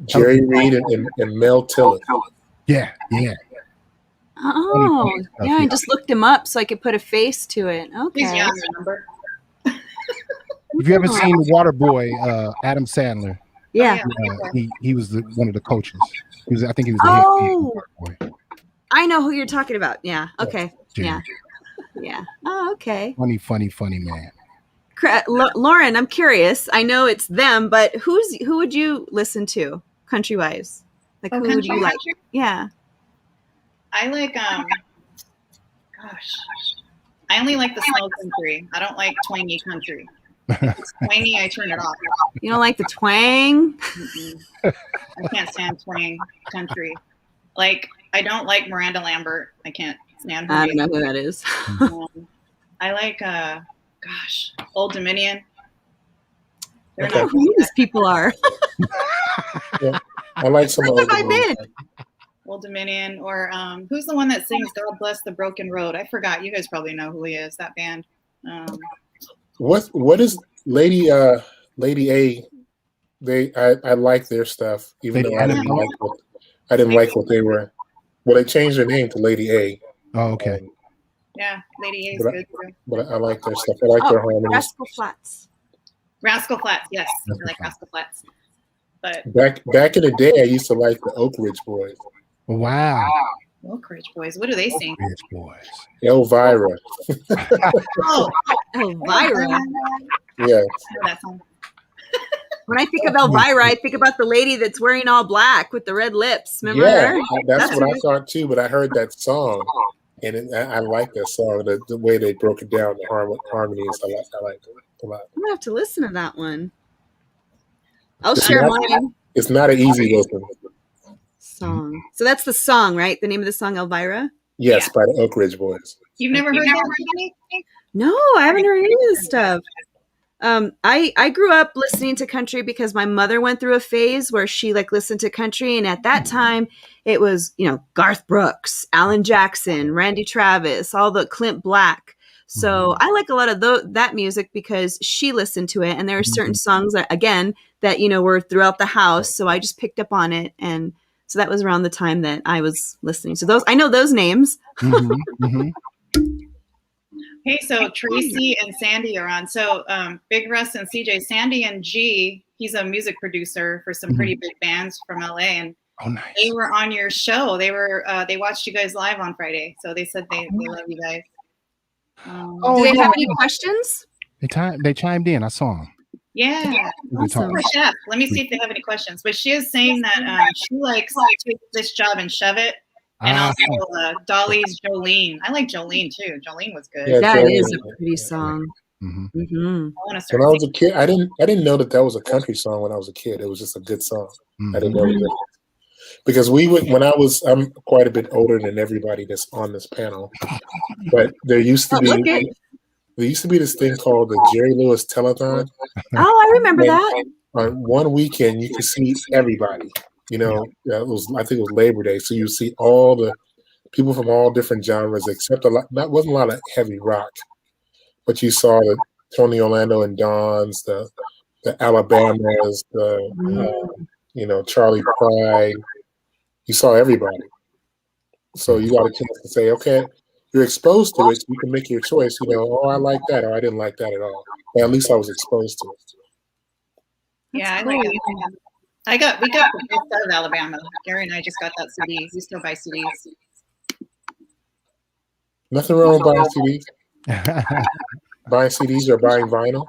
D: Jerry Reed and Mel Tiller.
C: Yeah.
B: Oh, yeah. I just looked him up so I could put a face to it. Okay.
A: He's young, remember?
C: Have you ever seen the Water Boy, Adam Sandler?
B: Yeah.
C: He was one of the coaches. I think he was the head boy.
B: I know who you're talking about. Yeah. Okay.
C: Jerry.
B: Yeah. Oh, okay.
C: Funny man.
B: Lauren, I'm curious. I know it's them, but who would you listen to country wise? Like, who would you like? Yeah.
A: I like I only like the slow country. I don't like twangy country. If it's twangy, I turn it off.
B: You don't like the twang?
A: I can't stand twang country. Like, I don't like Miranda Lambert. I can't stand her.
B: I don't know who that is.
A: I like Old Dominion. They're
B: I don't know who these people are.
D: Yeah. I like some
B: Where have I been?
A: Old Dominion, or who's the one that sings "God Bless the Broken Road"? I forgot. You guys probably know who he is. That band.
D: What is Lady A? I like their stuff, even though I didn't like what they were. Well, they changed their name to Lady A.
C: Oh, okay.
A: Yeah, Lady A is good too.
D: But I like their stuff. I like their harmonies.
B: Rascal Flatts.
A: Rascal Flatts, yes, I like Rascal Flatts. But
D: back in the day, I used to like the Oak Ridge Boys.
C: Wow.
A: Oak Ridge Boys, what do they sing?
C: Oak Ridge Boys.
D: Elvira.
B: Elvira.
D: Yeah.
A: I know that song.
B: When I think of Elvira, I think about the lady that's wearing all black with the red lips. Remember her?
D: That's what I thought too. But I heard that song, and I like that song. The way they broke it down, the harmonies. I like it a lot.
B: I'm gonna have to listen to that one. I'll share mine.
D: It's not an easy listen.
B: song. So that's the song, right? The name of the song, Elvira?
D: Yes, by the Oak Ridge Boys.
A: You've never heard that?
B: No, I haven't heard any of this stuff. I grew up listening to country because my mother went through a phase where she like listened to country, and at that time it was, Garth Brooks, Alan Jackson, Randy Travis, all the Clint Black. So I like a lot of that music because she listened to it, and there are certain songs that were throughout the house. So I just picked up on it, and so that was around the time that I was listening to those. I know those names.
A: Hey, so Tracy and Sandy are on. So Big Russ and CJ, Sandy and G, he's a music producer for some pretty big bands from LA, and
C: nice.
A: They were on your show. They watched you guys live on Friday, so they said they love you guys.
B: Do they have any questions?
C: They chimed in. I saw them.
A: Yeah.
B: Awesome.
A: Chef. Let me see if they have any questions. But she is saying that she likes to take this job and shove it. And also Dolly's Jolene. I like Jolene too. Jolene was good.
D: Yeah,
B: that
D: Jolene
B: is a pretty song.
D: When I was a kid, I didn't know that was a country song. When I was a kid, it was just a good song. I didn't know the difference. Because I'm quite a bit older than everybody that's on this panel, but there used to be this thing called the Jerry Lewis Telethon.
B: Oh, I remember that.
D: On one weekend, you could see everybody. I think it was Labor Day, so you see all the people from all different genres, except that wasn't a lot of heavy rock, but you saw the Tony Orlando and Dons, the Alabamas, Charlie Pride. You saw everybody, so you got a chance to say, okay, you're exposed to it, so you can make your choice. I like that, or I didn't like that at all. But at least I was exposed to it.
A: Yeah, I like it. We got the best out of Alabama. Gary and I just got that CD. We still buy CDs.
D: Nothing wrong with buying CDs. Buying CDs or buying vinyl.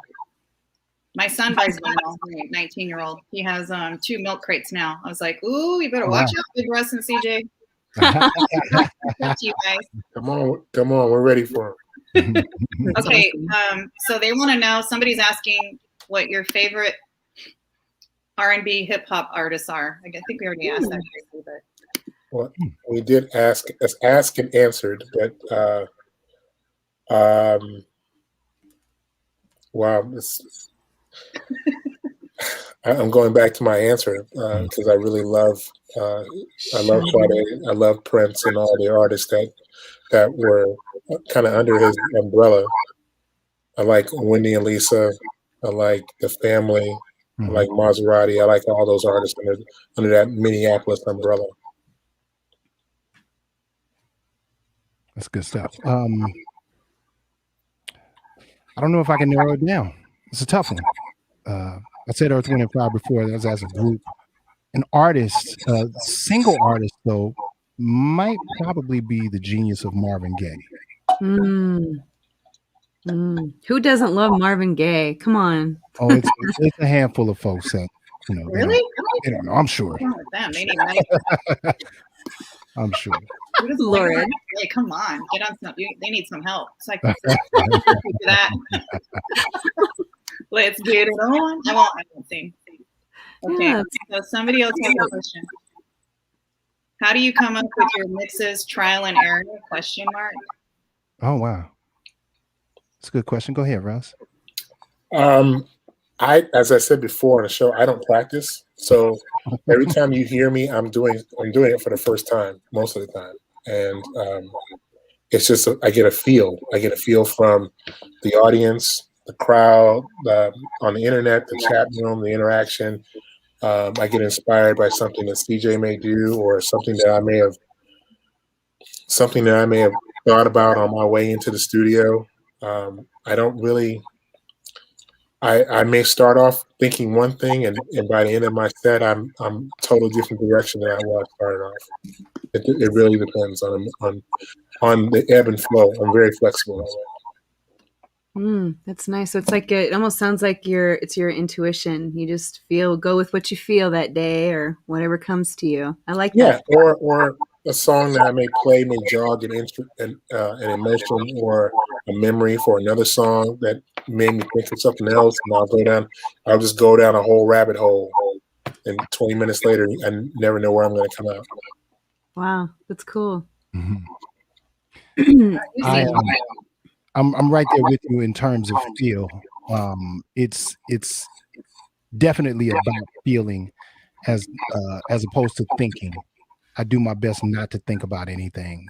D: My
A: son buys vinyl. 19-year-old. He has 2 milk crates now. I was like, ooh, you better watch out, Big Russ and CJ. You guys.
D: Come on, we're ready for
A: it. Okay, so they want to know. Somebody's asking what your favorite R&B hip hop artists are. I think we already asked that, but
D: well, we did ask and answered, but wow, I'm going back to my answer because I really love Sade, I love Prince and all the artists that were kind of under his umbrella. I like Wendy and Lisa. I like The Family. I like Maserati. I like all those artists under that Minneapolis umbrella.
C: That's good stuff. I don't know if I can narrow it down. It's a tough one. I said Earth, Wind, and Fire before. That was as a group. An artist, single artist though, might probably be the genius of Marvin Gaye.
B: Who doesn't love Marvin Gaye? Come on.
C: Oh, it's a handful of folks that
A: really?
C: They don't know. I'm sure. I'm sure.
A: Lord, hey, come on, get on some. They need some help. So I can that. Let's get it on. I won't sing. Okay, yeah. So somebody else has a question. How do you come up with your mixes? Trial and error? Question mark.
C: Oh wow. That's a good question. Go ahead, Russ.
D: As I said before on the show, I don't practice. So every time you hear me, I'm doing it for the first time most of the time, and it's just I get a feel. I get a feel from the audience, the crowd, on the internet, the chat room, the interaction. I get inspired by something that CJ may do, or something that I may have thought about on my way into the studio. I don't really. I may start off thinking one thing, and by the end of my set, I'm totally different direction than I was started off. It really depends on the ebb and flow. I'm very flexible.
B: That's nice. So it's like it almost sounds like it's your intuition. You just go with what you feel that day, or whatever comes to you. I like that.
D: Yeah, or a song that I may play may jog an emotion or a memory for another song that made me think of something else, and I'll just go down a whole rabbit hole and 20 minutes later, I never know where I'm going to come out.
B: Wow, that's cool.
C: Mm-hmm. I'm right there with you in terms of feel. It's definitely about feeling as opposed to thinking. I do my best not to think about anything.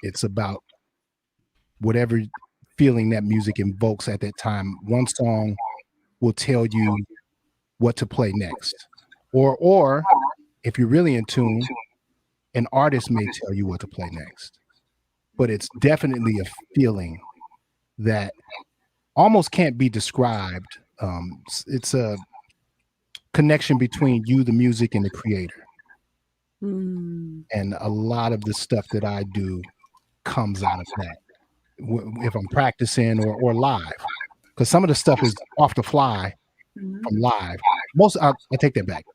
C: It's about whatever feeling that music invokes at that time. One song will tell you what to play next, or if you're really in tune, an artist may tell you what to play next. But it's definitely a feeling that almost can't be described. It's a connection between you, the music, and the creator. And a lot of the stuff that I do comes out of that. If I'm practicing or live, because some of the stuff is off the fly from live. I take that back.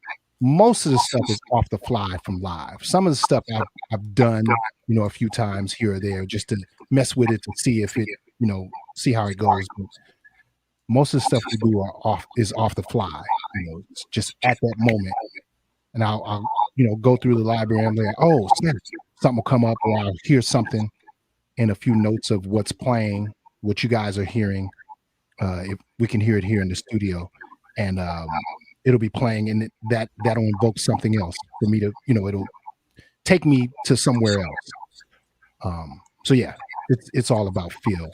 C: Most of the stuff is off the fly from live. Some of the stuff I've done, a few times here or there just to mess with it to see if it, see how it goes. But most of the stuff we do is off the fly. It's just at that moment. And I'll go through the library and I'm like, oh, snap, something will come up, or I'll hear something and a few notes of what's playing, what you guys are hearing. If we can hear it here in the studio, and it'll be playing, and that'll invoke something else for me to, it'll take me to somewhere else. So yeah, it's all about feel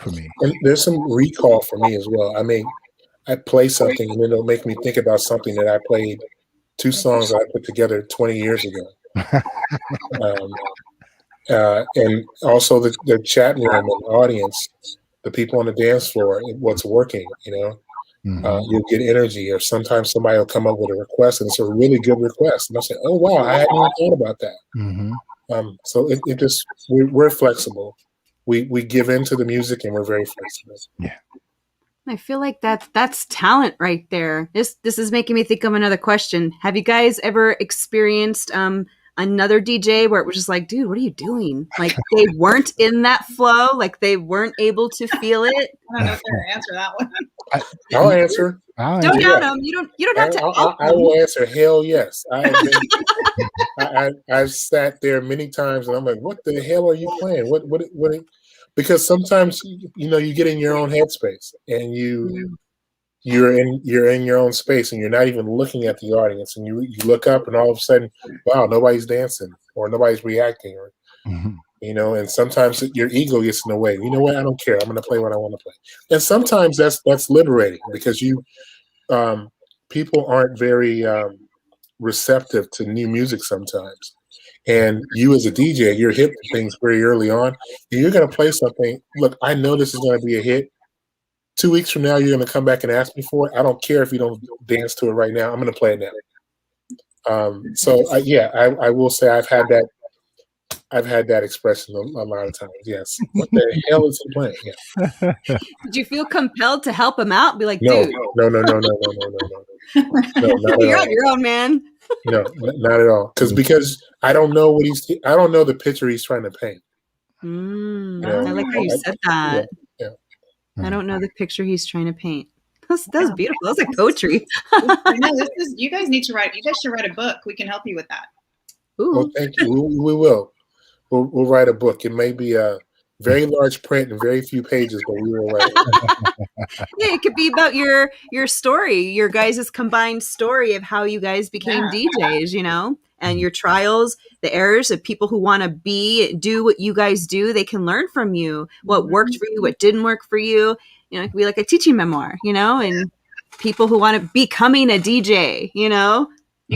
C: for me.
D: And there's some recall for me as well. I mean, I play something and it'll make me think about something that I played, 2 songs I put together 20 years ago. And also the chat room and audience, the people on the dance floor, what's working, you'll get energy, or sometimes somebody will come up with a request and it's a really good request. And I'll say, oh, wow, I hadn't even thought about that. So it just, we're flexible. We give in to the music and we're very flexible.
C: Yeah.
B: I feel like that's talent right there. This is making me think of another question. Have you guys ever experienced another DJ where it was just like, dude, what are you doing? Like they weren't in that flow, like they weren't able to feel it?
A: I don't know if they're gonna answer that one.
D: I'll answer.
B: Don't doubt them. You don't have to.
D: I will answer. Hell yes. I've sat there many times and I'm like, what the hell are you playing? What? Because sometimes you get in your own headspace and you're in your own space and you're not even looking at the audience, and you look up and all of a sudden, wow, nobody's dancing or nobody's reacting, or and sometimes your ego gets in the way. You know what? I don't care. I'm going to play what I want to play. And sometimes that's liberating, because people aren't very receptive to new music sometimes. And you as a DJ, you're hip to things very early on. And you're going to play something. Look, I know this is going to be a hit. 2 weeks from now, you're going to come back and ask me for it. I don't care if you don't dance to it right now. I'm going to play it now. I will say I've had that expression a lot of times. Yes. What the hell is he playing? Yeah.
B: Did you feel compelled to help him out? Be like,
D: No.
B: dude.
D: No, not
B: You're
D: at
B: on your own, man.
D: No, not at all. Because I don't know I don't know the picture he's trying to paint.
B: I like how you said that.
D: Yeah.
B: I don't know the picture he's trying to paint. That was beautiful. That was like poetry.
A: I know, you guys need to write. You guys should write a book. We can help you with that.
B: Ooh.
D: Well, thank you. We will. We'll write a book. It may be a very large print and very few pages, but we will write it.
B: Yeah, it could be about your story, your guys' combined story of how you guys became DJs, and your trials, the errors of people who want to do what you guys do. They can learn from you what worked for you, what didn't work for you. It could be like a teaching memoir, and people who want to becoming a DJ,
A: You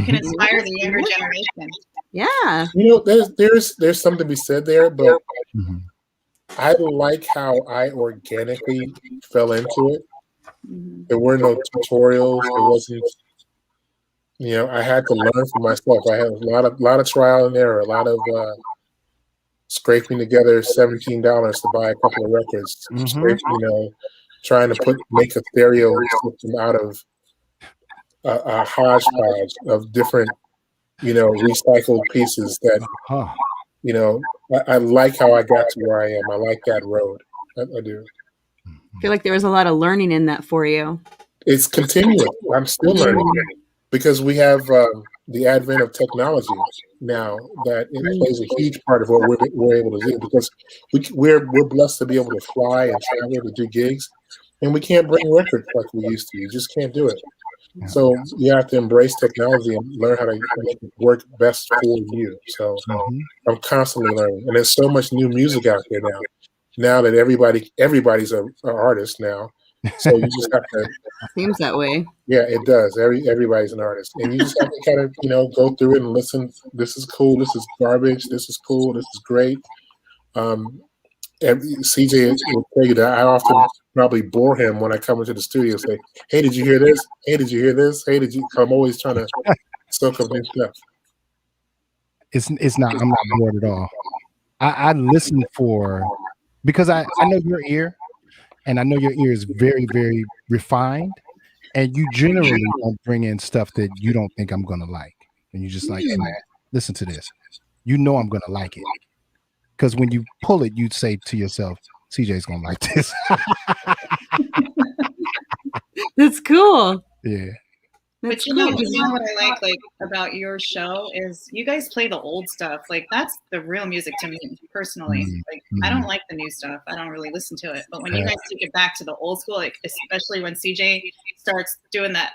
A: can inspire the younger generation.
B: Yeah.
D: There's something to be said there, but I like how I organically fell into it. There were no tutorials. There wasn't, I had to learn for myself. I had a lot of trial and error, a lot of scraping together $17 to buy a couple of records, trying to make a stereo system out of a hodgepodge of different, recycled pieces that, I like how I got to where I am. I like that road. I do.
B: I feel like there was a lot of learning in that for you.
D: It's continuing. I'm still learning. Because we have the advent of technology now that it plays a huge part of what we're able to do. Because we're blessed to be able to fly and travel to do gigs, and we can't bring records like we used to. You just can't do it.
C: Yeah.
D: So you have to embrace technology and learn how to make it work best for you. So I'm constantly learning, and there's so much new music out there now. Now that everybody's an artist now, so you just have to.
B: Seems that way.
D: Yeah, it does. Everybody's an artist, and you just have to kind of go through it and listen. This is cool. This is garbage. This is cool. This is great. And CJ will tell you that I often probably bore him when I come into the studio and say, "Hey, did you hear this? Hey, did you hear this? Hey, did you?" I'm always trying to soak up new stuff.
C: It's not. I'm not bored at all. I listen because I know your ear, and I know your ear is very, very refined, and you generally don't bring in stuff that you don't think I'm gonna like, and you just like, hey man, listen to this. You know I'm gonna like it, because when you pull it, you say to yourself, CJ's gonna like this.
B: That's cool.
C: Yeah.
B: That's
A: But
B: cool.
A: you know what I like about your show is you guys play the old stuff. Like that's the real music to me personally. Like I don't like the new stuff. I don't really listen to it. But when you guys take it back to the old school, like especially when CJ starts doing that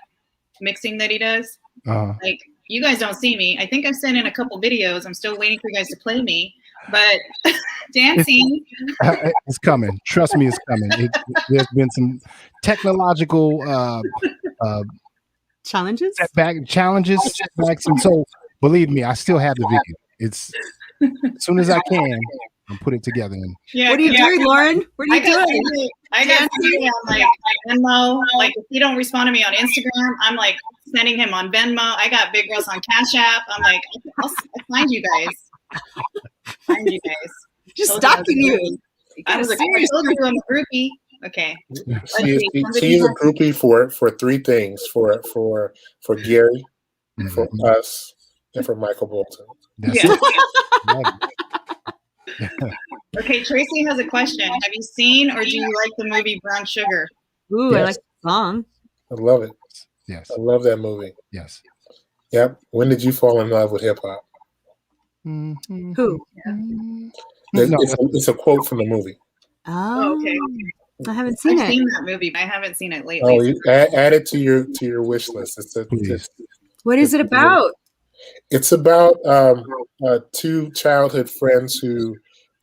A: mixing that he does, like you guys don't see me. I think I've sent in a couple videos. I'm still waiting for you guys to play me. But dancing,
C: it's coming. Trust me, it's coming. There's been some technological
B: challenges,
C: setbacks, and so believe me, I still have the video. It's as soon as I can, I'll put it together. And
B: what are you doing, Lauren? What are you doing?
A: I got CJ on like Venmo. Like if you don't respond to me on Instagram, I'm like sending him on Venmo. I got Big Russ on Cash App. I'm like, I'll find you guys.
B: Just stalking you.
A: I was like, I told you I'm a groupie. Okay.
D: She's a groupie for three things: for Gary, for us, and for Michael Bolton.
A: Okay, Tracy has a question. Have you seen or do you like the movie Brown Sugar?
B: Ooh, yes. I like the song.
D: I love it.
C: Yes.
D: I love that movie.
C: Yes.
D: Yep. When did you fall in love with hip hop?
B: Who?
D: It's a quote from the movie.
B: Oh, okay. I haven't seen it.
A: I've seen that movie, but I haven't seen it lately.
D: Oh, add it to your wish list.
B: What is it about?
D: It's about two childhood friends who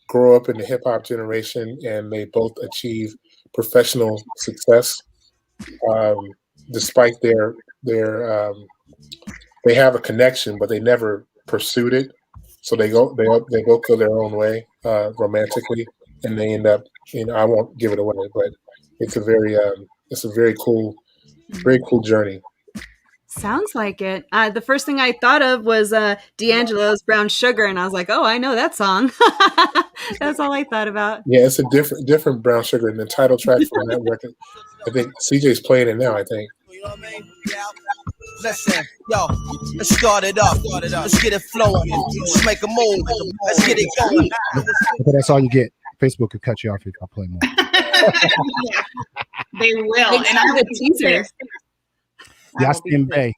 D: grow up in the hip hop generation, and they both achieve professional success, despite their they have a connection, but they never pursued it. So they both go their own way romantically, and they end up. I won't give it away, but it's a very cool journey.
B: Sounds like it. The first thing I thought of was D'Angelo's Brown Sugar, and I was like, oh, I know that song. That's all I thought about.
D: Yeah, it's a different Brown Sugar, and the title track from that record, I think CJ's playing it now, I think.
E: You know what I mean? Listen, yo, let's start it up. Let's get it flowing. Let's make a move. Let's get it going.
C: Okay, that's all you get. Facebook could cut you off if I play more.
A: They will. And I'm
B: the teaser.
C: Yasin Bey,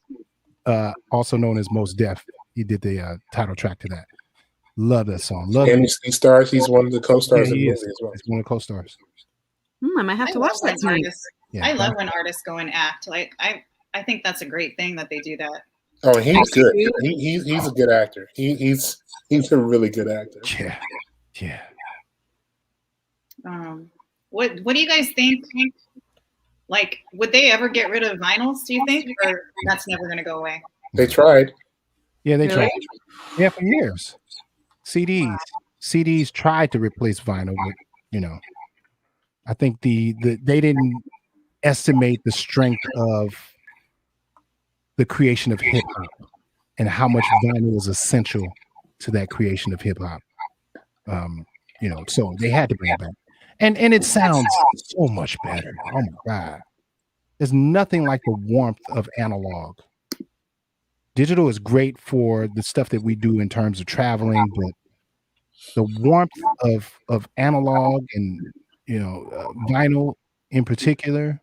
C: also known as Mos Def, he did the title track to that. Love that song. Love
D: and he stars. He's one of the co-stars in the movie as well.
C: He's one of the co-stars.
B: I might have to watch that tonight.
A: I love when artists go and act. Like I think that's a great thing that they do that.
D: Oh, he's good. He's a good actor. He's a really good actor.
C: Yeah.
A: What do you guys think? Like, would they ever get rid of vinyls, do you think? Or that's never going to go away?
D: They tried.
C: Yeah, they tried. Yeah, for years. CDs tried to replace vinyl, but, I think they didn't estimate the strength of the creation of hip hop and how much vinyl is essential to that creation of hip hop. So they had to bring it back. And it sounds so much better. Oh my God. There's nothing like the warmth of analog. Digital is great for the stuff that we do in terms of traveling, but the warmth of analog and vinyl in particular,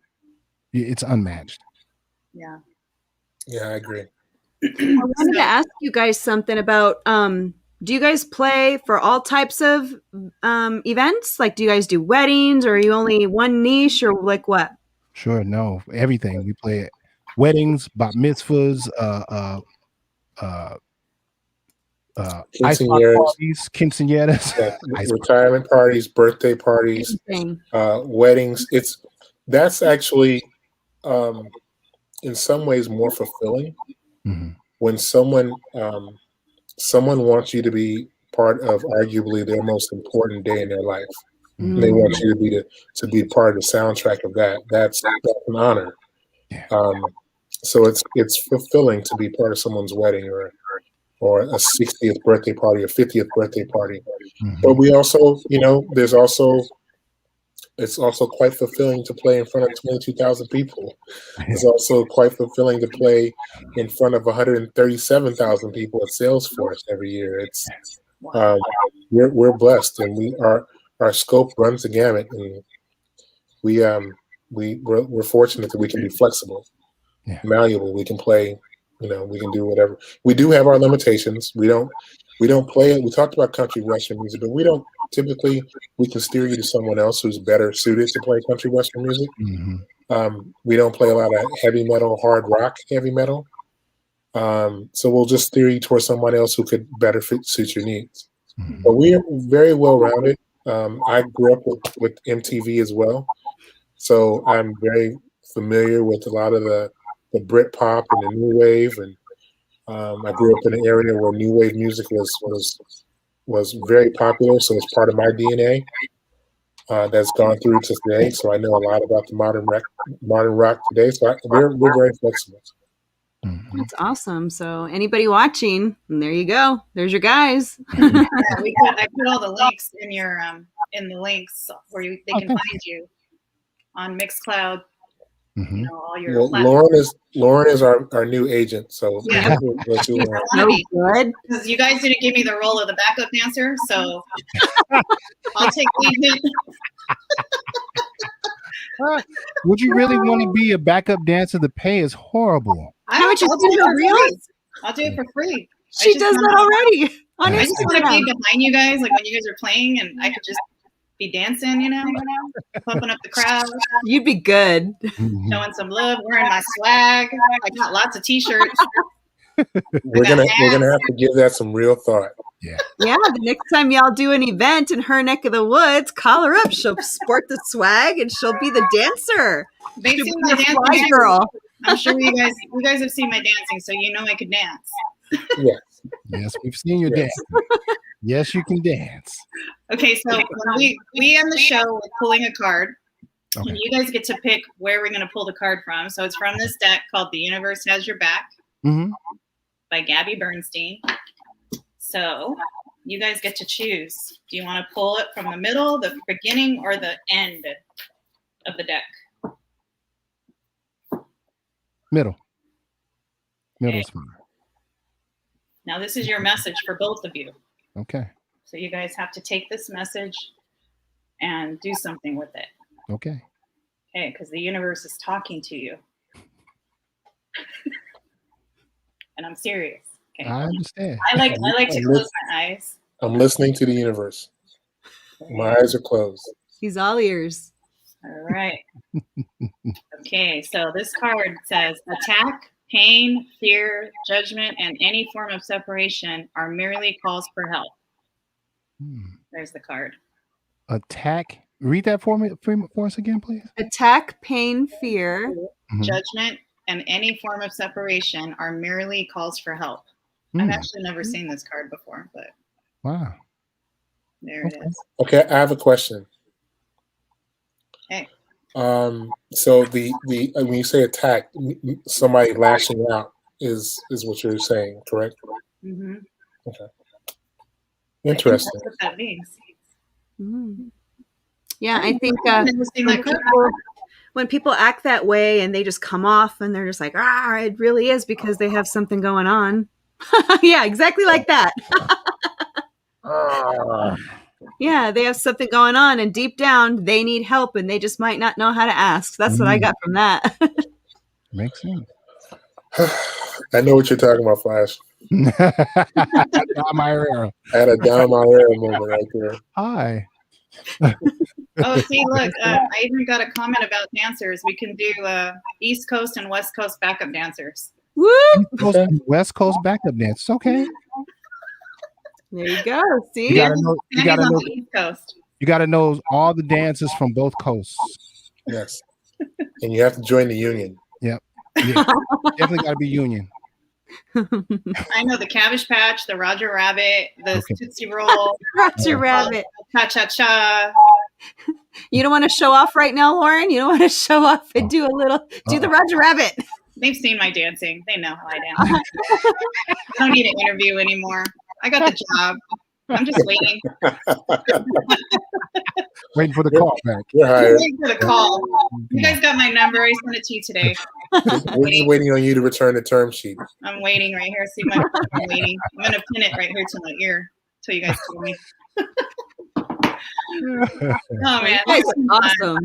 C: it's unmatched.
A: Yeah.
D: Yeah, I agree.
B: I wanted to ask you guys something about do you guys play for all types of events? Like, do you guys do weddings, or are you only one niche, or like what?
C: Sure, no, everything. We play at weddings, bat mitzvahs, icebox
D: Quinceañeras,
C: parties, quinceañeras,
D: retirement parties, birthday parties,
B: Anything.
D: weddings. That's actually in some ways more fulfilling when someone wants you to be part of arguably their most important day in their life. And they want you to be part of the soundtrack of that. That's an honor. So it's fulfilling to be part of someone's wedding or a 60th birthday party or 50th birthday party. But we also, it's also quite fulfilling to play in front of 22,000 people. It's also quite fulfilling to play in front of 137,000 people at Salesforce every year. It's we're blessed, and our scope runs the gamut, and we're fortunate that we can be flexible, malleable. We can play, we can do whatever. We do have our limitations. We don't play it. We talked about country western music, but we don't typically. We can steer you to someone else who's better suited to play country western music. We don't play a lot of heavy metal, hard rock, heavy metal. So we'll just steer you towards someone else who could better suit your needs. But we are very well rounded. I grew up with MTV as well, so I'm very familiar with a lot of the Brit pop and the new wave, and I grew up in an area where new wave music was very popular, so it's part of my DNA that's gone through to today. So I know a lot about the modern rock today. So we're very flexible.
B: That's awesome. So anybody watching, and there you go. There's your guys.
A: I put all the links in your in the links where they can find you on Mixcloud. All your
D: Lauren is our new agent. So
A: yeah, because you guys didn't give me the role of the backup dancer, so I'll take the
C: Would you really want to be a backup dancer? The pay is horrible.
B: I'll do
A: it for free.
B: She does that already on Instagram.
A: I just want to be behind you guys, like when you guys are playing, and I could just be dancing, pumping up the crowd.
B: You'd be good.
A: Showing some love, wearing my swag. I got lots of T-shirts.
D: We're gonna have to give that some real thought.
B: Yeah. The next time y'all do an event in her neck of the woods, call her up. She'll sport the swag and she'll be the dancer.
A: They've seen my dancing, girl. I'm sure you guys have seen my dancing, so you know I could dance.
C: Yes, we've seen you dance. Yes, you can dance.
A: Okay, so when we end the show with pulling a card, and you guys get to pick where we're going to pull the card from. So it's from this deck called "The Universe Has Your Back" by Gabby Bernstein. So you guys get to choose. Do you want to pull it from the middle, the beginning, or the end of the deck?
C: Middle. Middle's fine.
A: Now this is your message for both of you.
C: Okay.
A: So you guys have to take this message and do something with it.
C: Okay.
A: Okay, because the universe is talking to you. And I'm serious. Okay.
C: I understand.
A: I like to close my eyes.
D: I'm listening to the universe. My eyes are closed.
B: He's all ears.
A: All right. Okay, so this card says attack, pain, fear, judgment, and any form of separation are merely calls for help. There's the card.
C: Attack. Read that for us again, please.
B: Attack, pain, fear,
A: judgment, and any form of separation are merely calls for help. I've actually never seen this card before, but
C: wow.
A: There it is.
D: Okay, I have a question.
A: Okay.
D: So the when you say attack, somebody lashing out is what you're saying, correct?
A: Mm-hmm.
D: Okay. Interesting.
A: That's what that means.
B: Yeah, I think when people act that way and they just come off and they're just like, it really is because they have something going on. Yeah, exactly like that. Yeah, they have something going on and deep down they need help and they just might not know how to ask. That's what I got from that.
C: Makes sense.
D: I know what you're talking about, Flash.
C: Down my era.
D: I had a down my era moment right there.
C: Hi.
A: Oh, see, look, I even got a comment about dancers. We can do East Coast and West Coast backup dancers.
B: Woo!
C: East Coast and West Coast backup dance. Okay.
B: There you go. See?
C: You gotta know. You gotta
A: on
C: know.
A: the East Coast.
C: You gotta know all the dances from both coasts.
D: Yes. And you have to join the union.
C: Yep. Yeah. Definitely gotta be union.
A: I know the Cabbage Patch, the Roger Rabbit, the
C: Okay.
A: Tootsie Roll,
B: Roger Rabbit.
A: Cha Cha Cha.
B: You don't want to show off right now, Lauren? You don't want to show off and do the Roger Rabbit.
A: They've seen my dancing. They know how I dance. I don't need an interview anymore. I got the job. I'm just waiting.
C: Waiting for the call back.
D: You're
A: I'm
D: hired.
A: waiting for the call. You guys got my number. I sent it to you today.
D: We're just waiting on you to return the term sheet.
A: I'm waiting right here. See my I'm waiting. I'm gonna pin it right here to my ear till you guys tell me. Oh man,
B: You guys are awesome.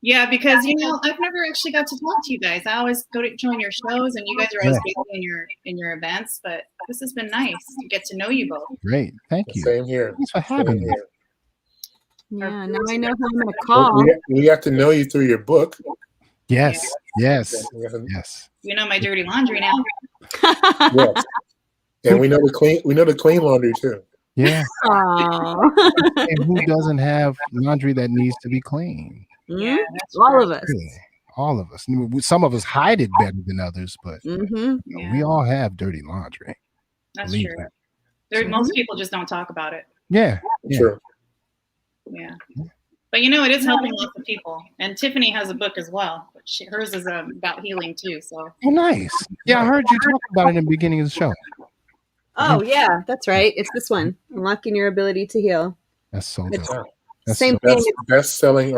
A: yeah, because I've never actually got to talk to you guys. I always go to join your shows, and you guys are always busy in your events. But this has been nice to get to know you both.
C: Great. Thank you.
D: Same here.
C: Thanks for having me.
B: Yeah, now I know who I'm going to call.
D: We have to know you through your book.
C: Yes. Yes.
D: Yes.
A: You know my dirty laundry now.
D: Yes. And we know the clean laundry too.
C: Yeah.
B: Aw.
C: And who doesn't have laundry that needs to be cleaned?
A: Yeah, that's
B: All
A: true.
B: of us.
C: Really. All of us. Some of us hide it better than others, but
B: Mm-hmm.
A: Yeah,
C: we all have dirty laundry.
A: that's
C: Believe
A: true.
C: that.
A: Most people just don't talk about it.
C: Yeah. Yeah.
D: Sure.
A: Yeah. But it is helping lots of people. And Tiffany has a book as well. But hers is about healing too. So
C: Oh, nice. Yeah, I heard you talk about it in the beginning of the show.
B: Oh, yeah, that's right. It's this one. Unlocking your ability to heal.
C: That's so
B: It's-
C: good. That's
B: Same
C: so-
B: thing.
D: Best-selling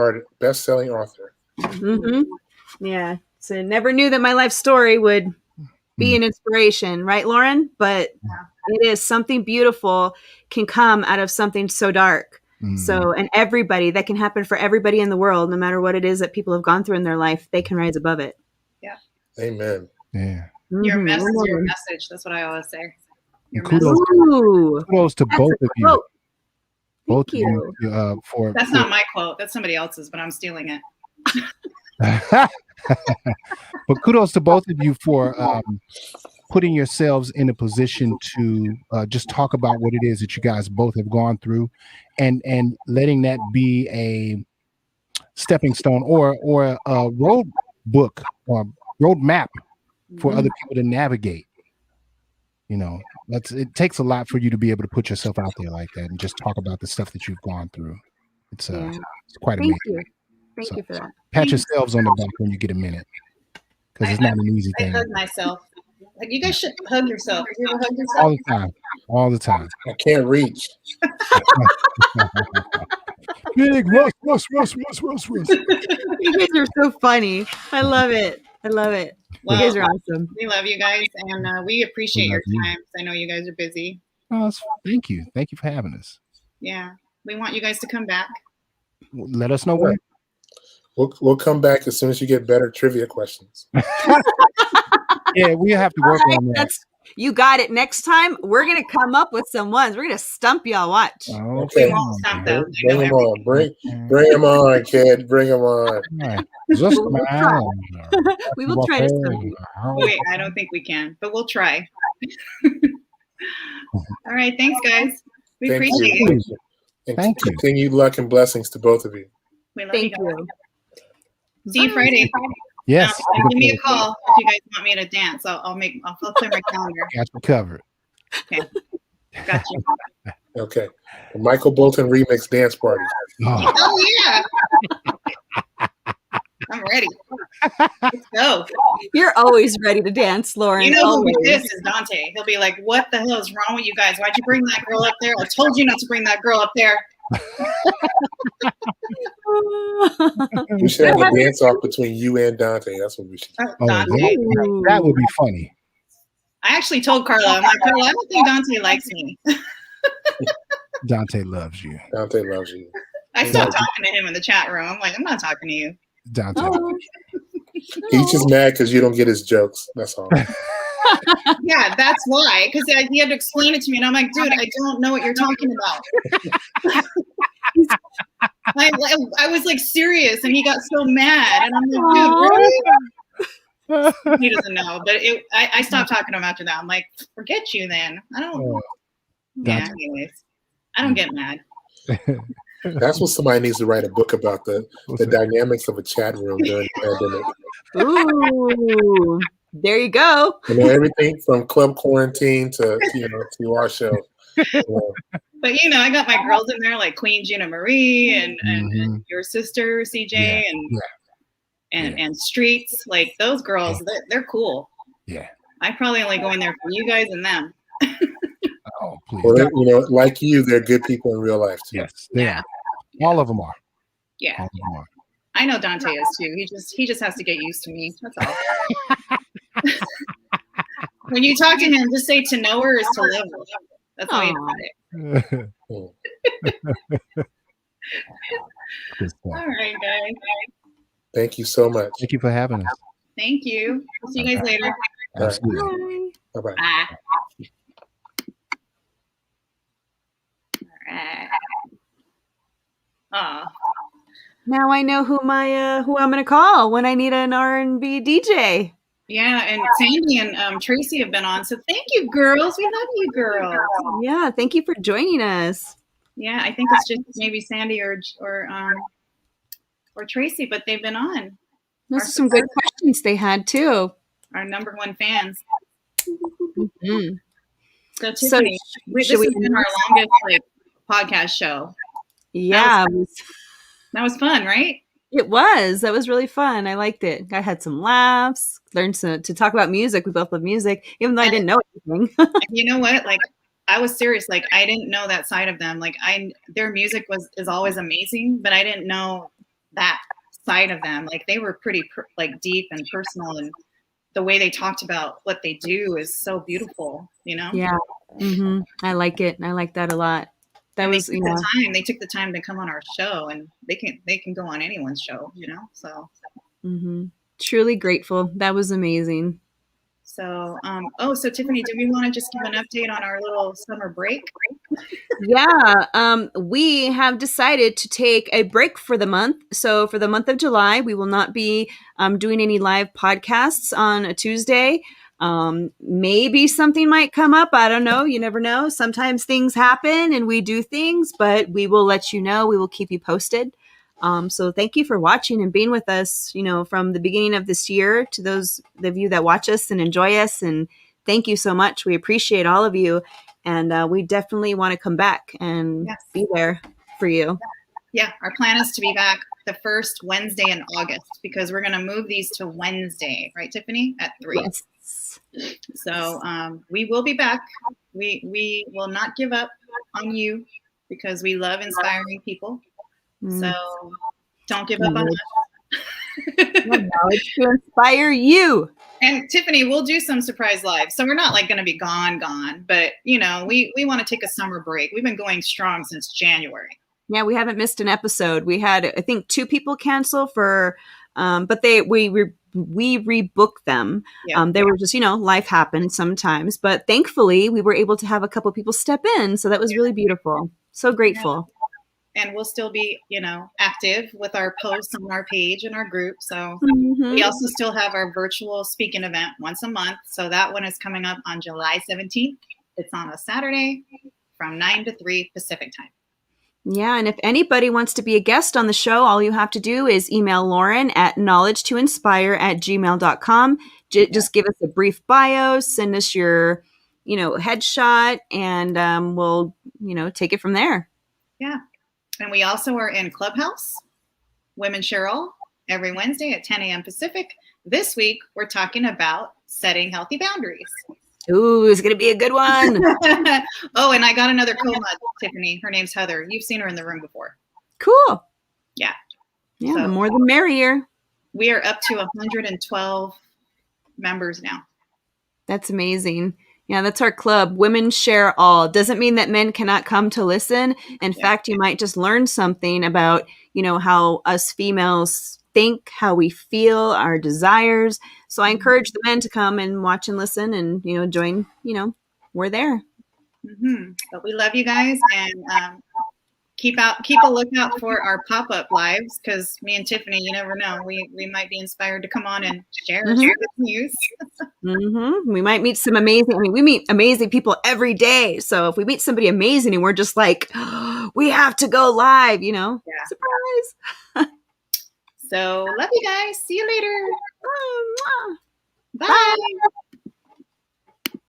D: author.
B: Mm-hmm. Yeah. So never knew that my life story would be an inspiration, right, Lauren? But it is something beautiful can come out of something so dark.
C: Mhm.
B: So, and that can happen for everybody in the world, no matter what it is that people have gone through in their life, they can rise above it.
D: Amen.
C: Yeah.
A: your
B: Mhm.
A: message is your message. That's what I always say. Your
C: Kudos,
A: message.
B: Ooh,
C: kudos to
B: that's
C: both
B: a
C: of you.
B: quote.
C: Both
B: Thank
C: of you for
A: That's not my quote. That's somebody else's, but I'm stealing it.
C: but kudos to both of you for putting yourselves in a position to just talk about what it is that you guys both have gone through, and letting that be a stepping stone or a road book or road map for other people to navigate. It takes a lot for you to be able to put yourself out there like that and just talk about the stuff that you've gone through. It's quite
B: Thank
C: amazing.
B: you. Thank
C: So-
B: you for that.
C: Pat yourselves on the back when you get a minute, because it's not an easy
A: I
C: thing.
A: hug myself. Like, you guys should hug yourself. You ever hug
C: All
A: yourself?
C: the time. All the time.
D: I can't reach.
C: Big Russ.
B: You guys are so funny. I love it. I love it.
A: Well,
B: You guys are awesome.
A: we love you guys, and we appreciate
C: We
A: your
C: love you.
A: time. I know you guys are busy.
C: Oh, thank you. Thank you for having us.
A: Yeah, we want you guys to come back.
C: Let us know when.
D: We'll come back as soon as you get better trivia questions.
C: Yeah, we have to
B: All
C: work
B: right,
C: on that.
B: you got it. Next time, we're going to come up with some ones. We're going to stump y'all. Watch.
D: Okay.
A: We won't stop them.
D: Bring them on. Bring them on, kid. Bring them on.
C: Just smile.
B: We will try to stump you.
A: Wait, I don't think we can, but we'll try. All right, thanks, guys. We
D: Thank
A: appreciate
D: you.
A: it.
D: And
C: Thank you.
D: continued luck and blessings to both of you.
A: We love
B: Thank
A: you. Guys.
B: you.
A: See you Friday.
C: Yes.
A: Give me a call if you guys want me to dance. I'll clear my calendar.
C: Got you covered.
A: Okay, got you.
D: Okay. The Michael Bolton remix dance party.
C: Oh,
A: Oh yeah, I'm ready. Let's go.
B: You're always ready to dance, Lauren.
A: You know who
B: always.
A: this is, Dante. He'll be like, "What the hell is wrong with you guys? Why'd you bring that girl up there? I told you not to bring that girl up there."
D: We should have a dance off between you and Dante. That's what we should do.
C: oh,
A: Dante.
C: that would be funny.
A: I actually told Carla, I'm like, Carla, I don't think Dante likes me.
C: Dante loves you.
D: Dante loves you.
A: I stopped talking to him in the chat room. I'm like, I'm not talking to you.
C: Dante.
B: Oh.
D: He's just mad because you don't get his jokes. That's all.
A: Yeah, that's why. Because he had to explain it to me, and I'm like, dude, I don't know what you're talking about. I was like serious, and he got so mad, and I'm like, dude, really? He doesn't know, but I stopped talking to him after that. I'm like, forget you then. I don't. Yeah. Anyways, I don't get mad.
D: That's what somebody needs to write a book about, the dynamics of a chat room during the pandemic.
B: Ooh, there you go.
D: You know, everything from club quarantine to to our show.
A: But I got my girls in there like Queen Gina Marie and your sister CJ and Streets. Like those girls, they're cool.
C: Yeah.
A: I probably only go in there for you guys and them.
C: Oh, please.
D: Well, like you, they're good people in real life too.
C: Yes, they are. All of them are.
A: Yeah.
C: All of them are.
A: I know Dante is too. He just has to get used to me. That's all. When you talk to him, just say to know her is to live with. That's how you say it. All right, guys.
D: Thank you so much.
C: Thank you for having us.
A: Thank you. We'll see you guys later.
C: Absolutely.
D: Bye-bye.
A: Bye. All right. Oh.
B: Now I know who I'm gonna call when I need an R&B DJ.
A: Yeah, and Sandy and Tracy have been on, so thank you, girls. We love you, girls.
B: Yeah, thank you for joining us.
A: Yeah, I think it's just maybe Sandy or Tracy, but they've been on.
B: Those are some good questions they had too.
A: Our number one fans.
B: Mm-hmm.
A: So Tiffany, this has been our longest podcast show.
B: Yeah,
A: that was fun, right?
B: It was. That was really fun. I liked it. I had some laughs, learned to talk about music. We both love music, even though I didn't know anything.
A: You know what? Like, I was serious. Like, I didn't know that side of them. Like, their music is always amazing, but I didn't know that side of them. Like, they were pretty deep and personal, and the way they talked about what they do is so beautiful.
B: Yeah. Mm-hmm. I like it. I like that a lot. That was
A: they took the time to come on our show, and they can go on anyone's show, so
B: truly grateful. That was amazing.
A: So so Tiffany, do we want to just give an update on our little summer break?
B: Yeah, we have decided to take a break for the month. So for the month of July, we will not be doing any live podcasts on a Tuesday. Maybe something might come up. I don't know. You never know. Sometimes things happen and we do things, but we will let you know. We will keep you posted. So thank you for watching and being with us, from the beginning of this year to those of you that watch us and enjoy us. And thank you so much. We appreciate all of you. And we definitely want to come back and be there for you.
A: Yeah. Our plan is to be back the first Wednesday in August, because we're going to move these to Wednesday, right, Tiffany? At 3.
B: Yes.
A: So we will be back. We will not give up on you, because we love inspiring people. So don't give up on us.
B: It's to inspire you.
A: And Tiffany, we'll do some surprise lives. So we're not going to be gone, but we want to take a summer break. We've been going strong since January.
B: Yeah, we haven't missed an episode. We had, I think, 2 people cancel but we rebooked them. Yeah. They were just, life happens sometimes, but thankfully we were able to have a couple of people step in. So that was really beautiful. So grateful.
A: Yeah. And we'll still be, active with our posts on our page and our group. So we also still have our virtual speaking event once a month. So that one is coming up on July 17th. It's on a Saturday from 9 to 3 Pacific time.
B: Yeah, and if anybody wants to be a guest on the show, all you have to do is email Lauren at knowledge2inspire@gmail.com. Just give us a brief bio, send us your, headshot, and we'll, take it from there.
A: Yeah. And we also are in Clubhouse, Women Share All, every Wednesday at 10 a.m. Pacific. This week, we're talking about setting healthy boundaries.
B: Ooh, it's going to be a good one.
A: Oh, and I got another co-mod, Tiffany. Her name's Heather. You've seen her in the room before.
B: Cool.
A: Yeah.
B: Yeah, the more the merrier.
A: We are up to 112 members now. That's
B: amazing. Yeah, that's our club. Women Share All. Doesn't mean that men cannot come to listen. In fact, you might just learn something about, how us females think, how we feel, our desires. So I encourage the men to come and watch and listen and, join, we're there.
A: But we love you guys, and keep a lookout for our pop-up lives, because me and Tiffany, you never know, we might be inspired to come on and share this news.
B: We might meet some amazing, we meet amazing people every day. So if we meet somebody amazing and we're just like, oh, we have to go live, surprise.
A: So love you guys. See you later.
B: Bye.
A: Bye.